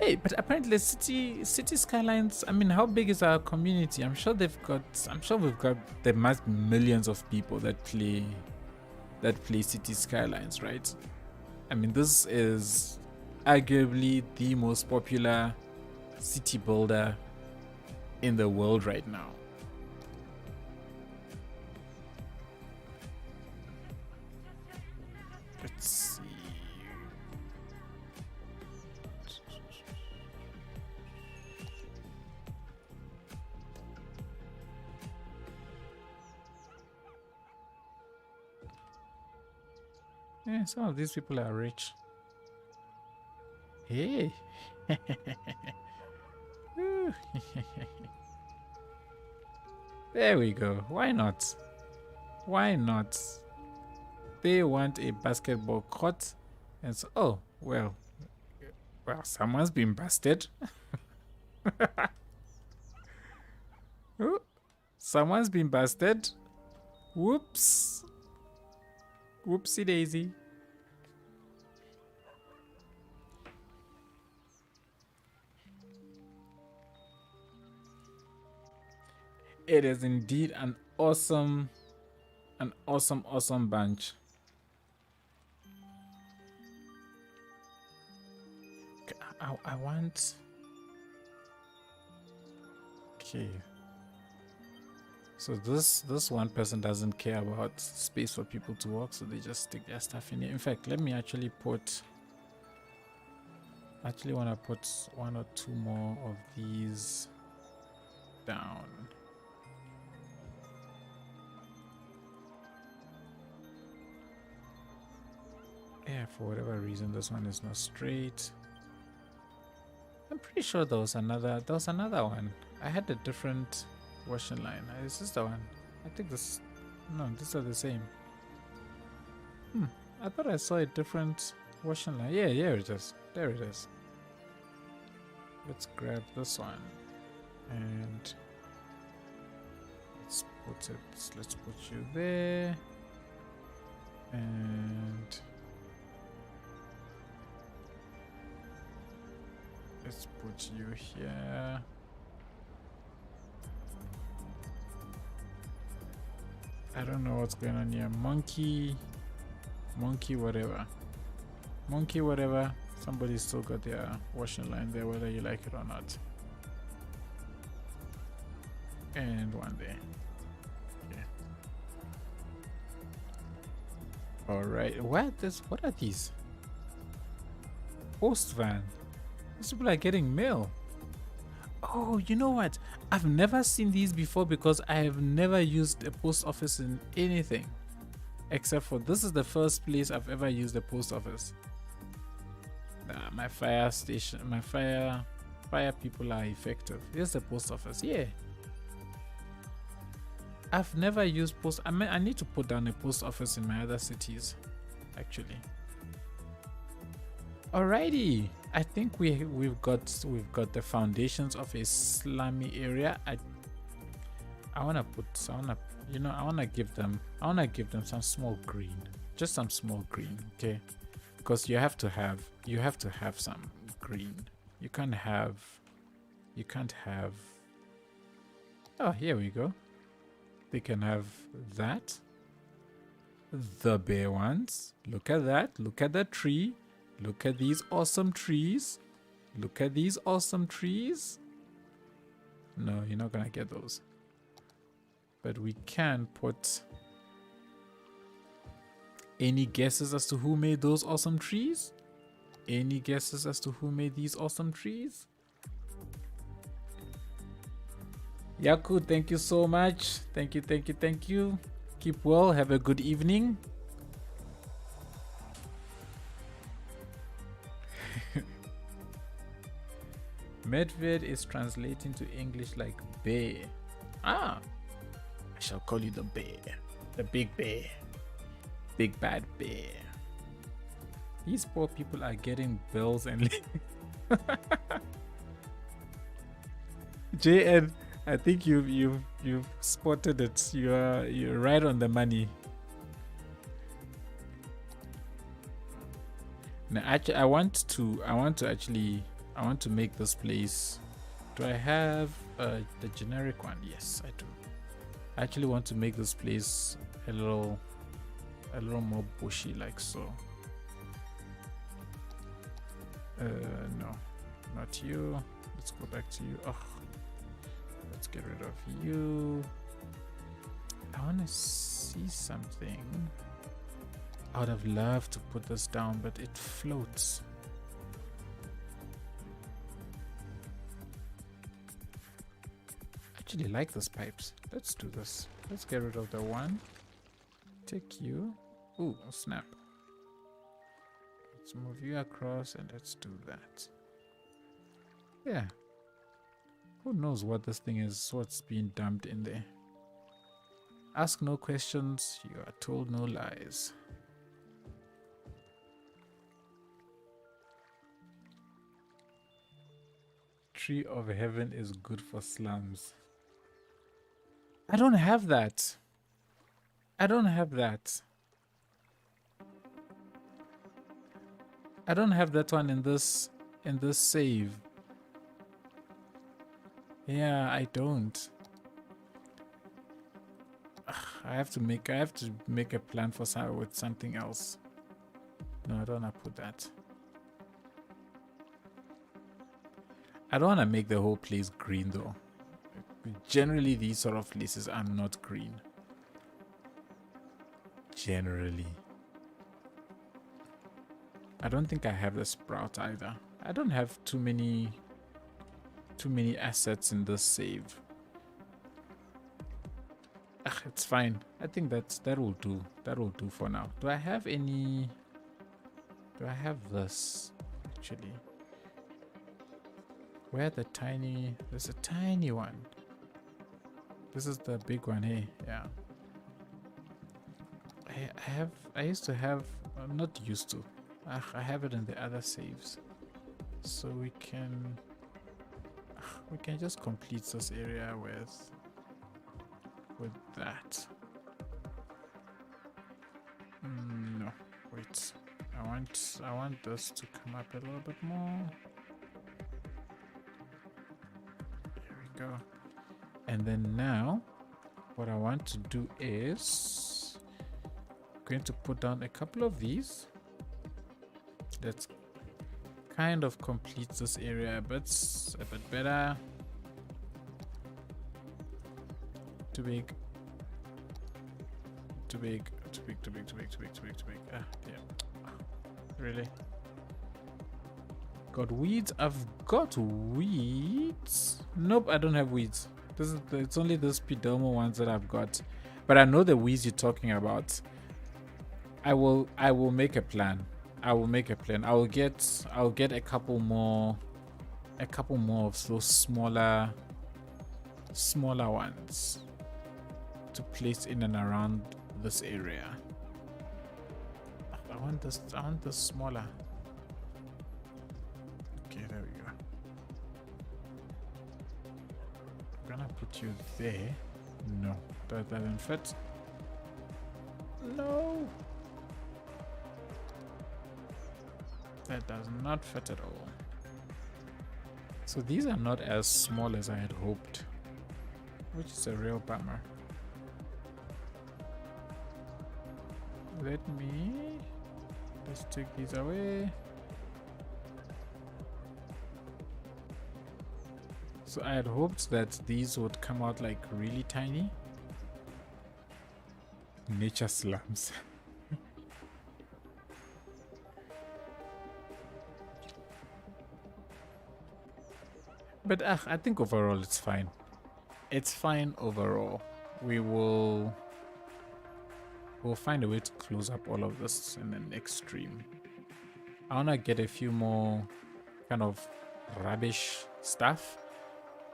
Speaker 1: Hey, but apparently city Skylines, I mean, how big is our community? I'm sure we've got, there must be millions of people that play that play City Skylines, right? I mean, this is arguably the most popular city builder in the world right now. Let's see. Yeah, some of these people are rich. Hey. There we go. Why not? Why not? They want a basketball court, and so, oh well, someone's been busted. Oh, someone's been busted. Whoops. Whoopsie daisy. It is indeed an awesome bunch. I want. Okay. So this one person doesn't care about space for people to walk, so they just stick their stuff in here. In fact, let me actually put. I actually want to put 1 or 2 more of these down. Yeah, for whatever reason, this one is not straight. I'm pretty sure there was another one. I had a different washing line. Is this the one? I think this. No, these are the same. I thought I saw a different washing line. Yeah, it is. There it is. Let's grab this one and let's put you there, and let's put you here. I don't know what's going on here. Monkey whatever. Somebody's still got their washing line there, whether you like it or not. And one there. Okay. All right. What are these? Post van. These people are getting mail. Oh, you know what? I've never seen these before because I have never used a post office in anything. Except for this is the first place I've ever used a post office. My fire station, my fire people are effective. Here's the post office. Yeah. I've never used post. I mean, I need to put down a post office in my other cities, actually. Alrighty. I think we've got the foundations of a slummy area. I wanna give them some small green, just some small green, okay? Because you have to have some green. You can't have. Oh, here we go. They can have that. The bare ones. Look at that. Look at that tree. Look at these awesome trees. Look at these awesome trees. No, you're not gonna get those. But we can put. Any guesses as to who made those awesome trees? Any guesses as to who made these awesome trees? Yaku, thank you so much. Thank you. Keep well. Have a good evening. Medved is translating to English like bear. Ah, I shall call you the bear. The big bear. Big bad bear. These poor people are getting bills and JN, I think you've spotted it. You're right on the money. Now, actually, I want to make this place. Do I have the generic one? Yes, I do. I actually want to make this place a little a little more bushy like so. No, not you. Let's go back to you. Oh, let's get rid of you. I want to see something. I would have loved to put this down, but it floats. I actually like these pipes. Let's do this. Let's get rid of the one. Take you. Ooh, snap. Let's move you across and let's do that. Yeah. Who knows what this thing is, what's being dumped in there. Ask no questions, you are told no lies. Tree of Heaven is good for slums. I don't have that. I don't have that. I don't have that one in this save. Yeah, I don't. I have to make a plan for with something else. No, I don't want to put that. I don't want to make the whole place green though. Generally, these sort of places are not green. Generally. I don't think I have the sprout either. I don't have too many assets in this save. It's fine. I think that will do. That will do for now. Do I have any? Do I have this actually? Where the tiny? There's a tiny one. This is the big one. Hey, yeah. I used to have. I'm not used to. I have it in the other saves, so we can just complete this area with that. No, wait. I want this to come up a little bit more. There we go. And then now, what I want to do is going to put down a couple of these. Let's kind of complete this area a bit better. Too big. Too big. Too big. Too big. Too big. Too big. Too big. Too big. Ah, yeah. Really? Got weeds? I've got weeds. Nope, I don't have weeds. It's only those Pidomo ones that I've got. But I know the weeds you're talking about. I will make a plan. I'll get a couple more of those smaller ones to place in and around this area. I want this smaller. Okay, there we go. I'm gonna put you there. No, that doesn't fit. No. That does not fit at all. So these are not as small as I had hoped, which is a real bummer. Let's take these away. So I had hoped that these would come out like really tiny. Nature slums. But I think overall it's fine. It's fine overall. We'll find a way to close up all of this in the next stream. I want to get a few more kind of rubbish stuff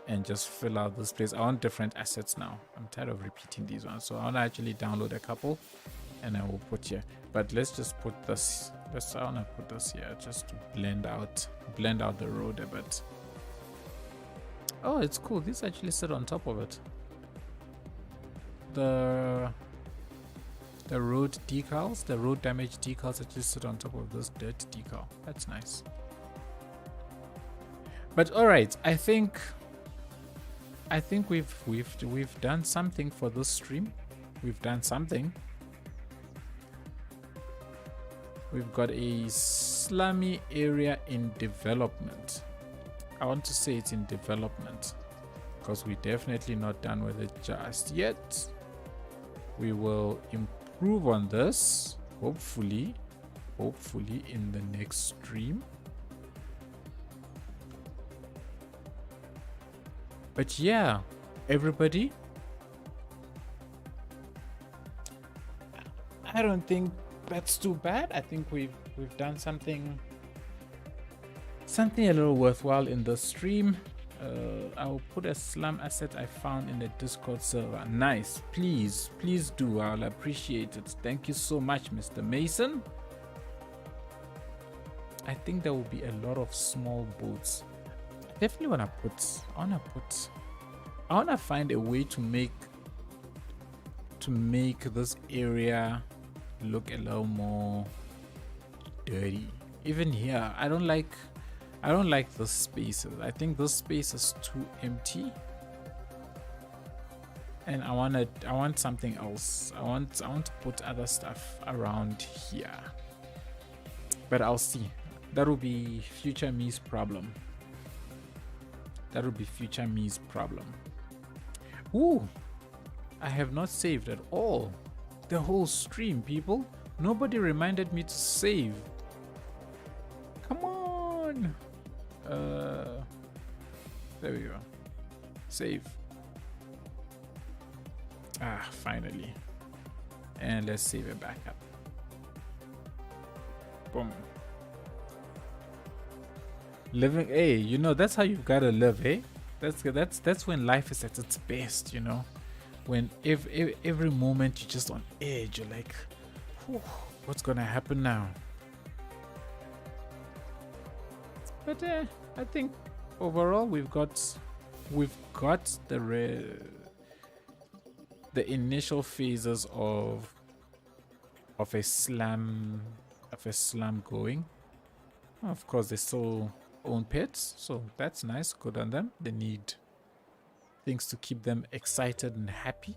Speaker 1: and just fill out this place. I want different assets now. I'm tired of repeating these ones. So I want to actually download a couple and I will put here. But let's just put this. I want to put this here just to blend out the road a bit. Oh, it's cool. These actually sit on top of it. The road decals, the road damage decals actually sit on top of this dirt decal. That's nice. But all right, I think we've done something for this stream. We've done something. We've got a slummy area in development. I want to say it's in development because we're definitely not done with it just yet. We will improve on this, hopefully in the next stream. But yeah, everybody, I don't think that's too bad. I think we've done something a little worthwhile in the stream. I'll put a slum asset I found in the Discord server. Nice. Please do. I'll appreciate it. Thank you so much, Mr. Mason. I think there will be a lot of small boats. I definitely wanna I wanna find a way to make this area look a little more dirty. Even here, I don't like the spaces. I think this space is too empty, and I want something else. I want to put other stuff around here, but I'll see. That will be future me's problem. Ooh, I have not saved at all the whole stream, people. Nobody reminded me to save. Come on. There we go. Save. Finally. And let's save it back up. Boom. Living, hey, you know, that's how you've got to live, eh? That's when life is at its best, you know. When every moment you're just on edge, you're like, what's gonna happen now? But I think overall we've got the initial phases of a slum going. Of course, they still own pets, so that's nice. Good on them. They need things to keep them excited and happy.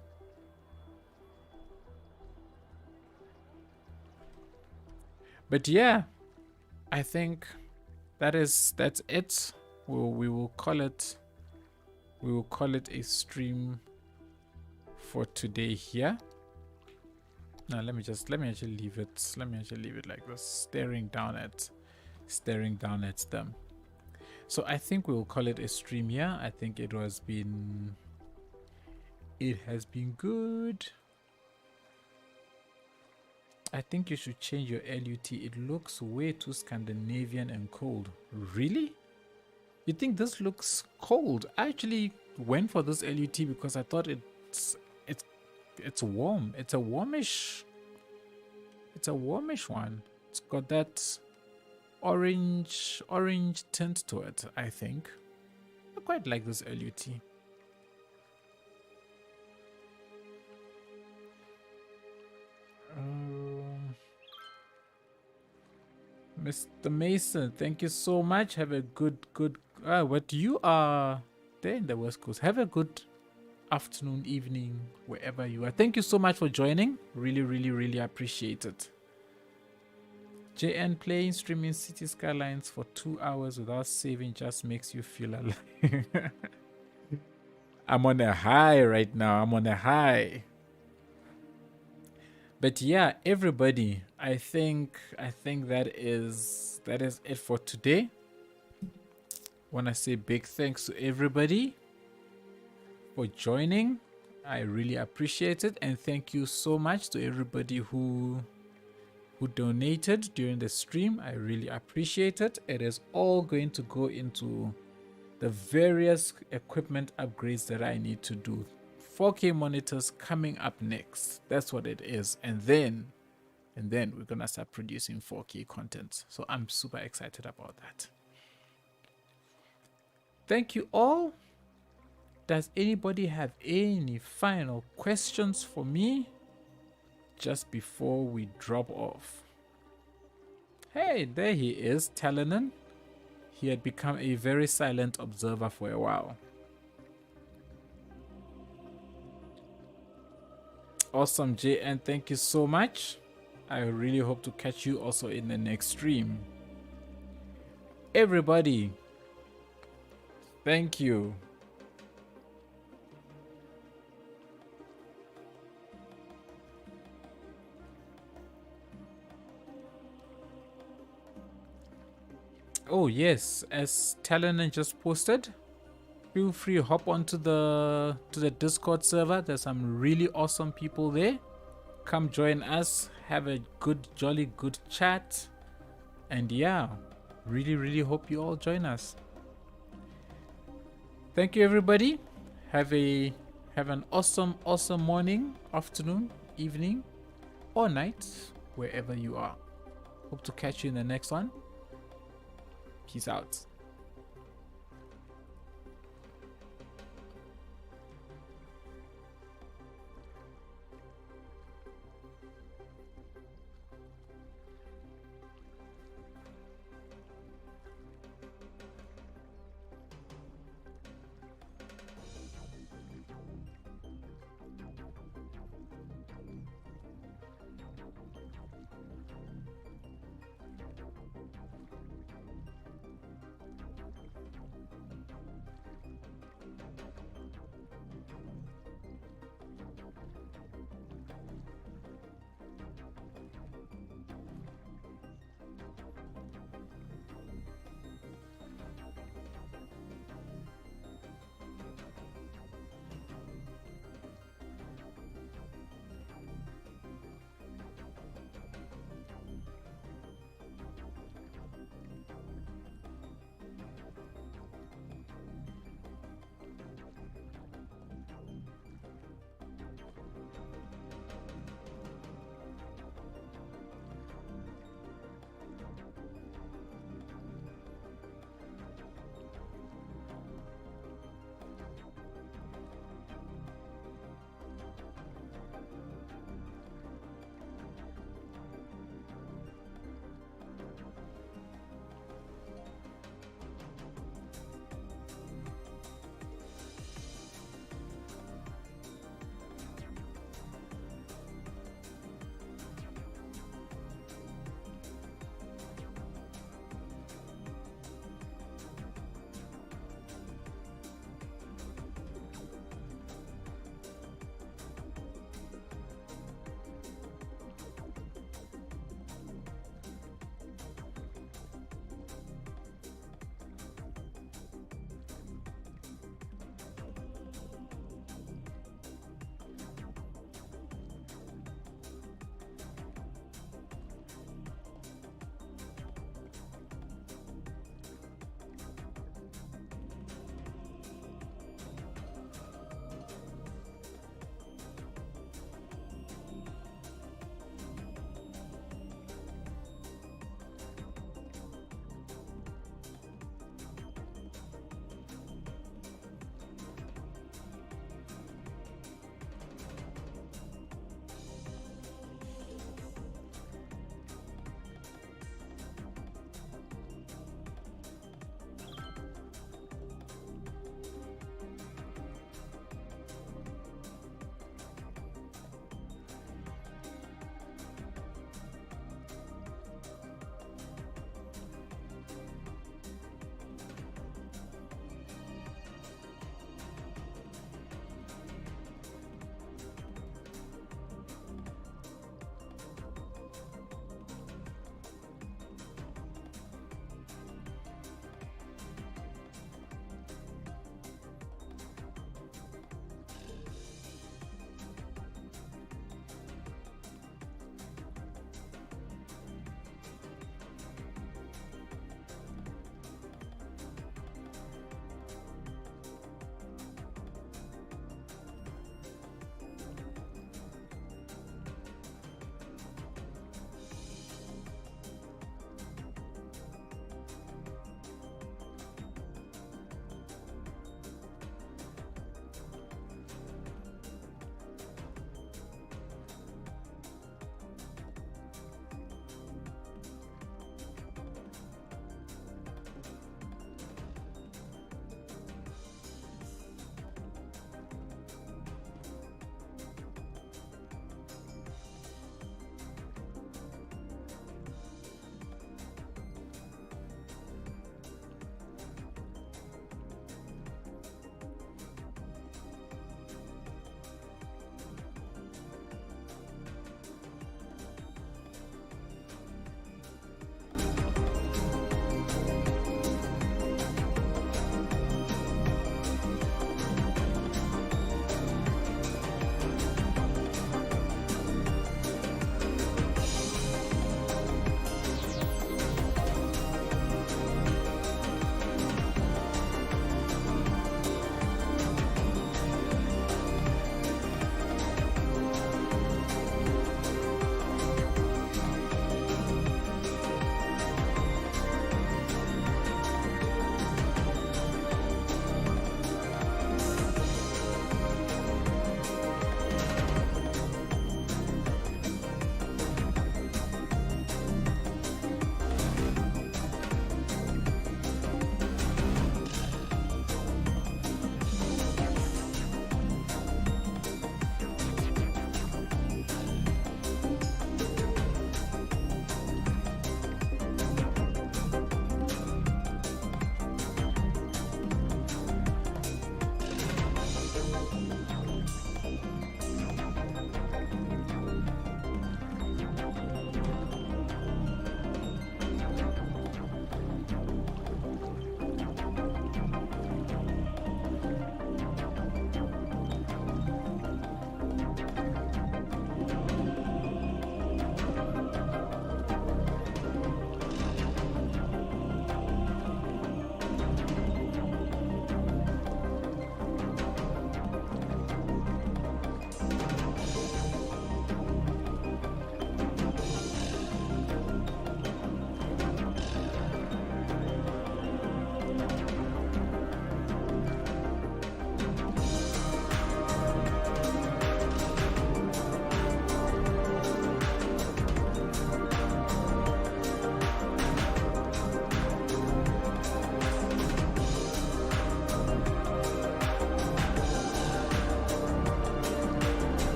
Speaker 1: But yeah, I think that's it. We will call it a stream for today here. Now let me actually leave it like this, staring down at them. So I think we'll call it a stream here. I think it has been good. I think you should change your LUT. It looks way too Scandinavian and cold. Really? You think this looks cold? I actually went for this LUT because I thought it's warm. It's a warmish one. It's got that orange tint to it. I think I quite like this LUT. Mr. Mason, thank you so much. Have a good what you are there in the West Coast. Have a good afternoon, evening, wherever you are. Thank you so much for joining. Really appreciate it. JN, playing streaming City Skylines for 2 hours without saving just makes you feel alive. I'm on a high right now. I'm on a high. But yeah, everybody, I think that is it for today. Want to say big thanks to everybody for joining. I really appreciate it, and thank you so much to everybody who donated during the stream. I really appreciate it. It is all going to go into the various equipment upgrades that I need to do. 4K monitors coming up next. That's what it is. And then we're gonna start producing 4K content. So I'm super excited about that. Thank you all. Does anybody have any final questions for me just before we drop off? Hey, there he is, Talanan. He had become a very silent observer for a while. Awesome, JN, thank you so much. I really hope to catch you also in the next stream. Everybody, thank you. Oh yes, as Talon just posted, feel free to hop onto the Discord server. There's some really awesome people there. Come join us, have a good, jolly good chat, and yeah, really hope you all join us. Thank you, everybody. Have an awesome morning, afternoon, evening, or night, wherever you are. Hope to catch you in the next one. Peace out.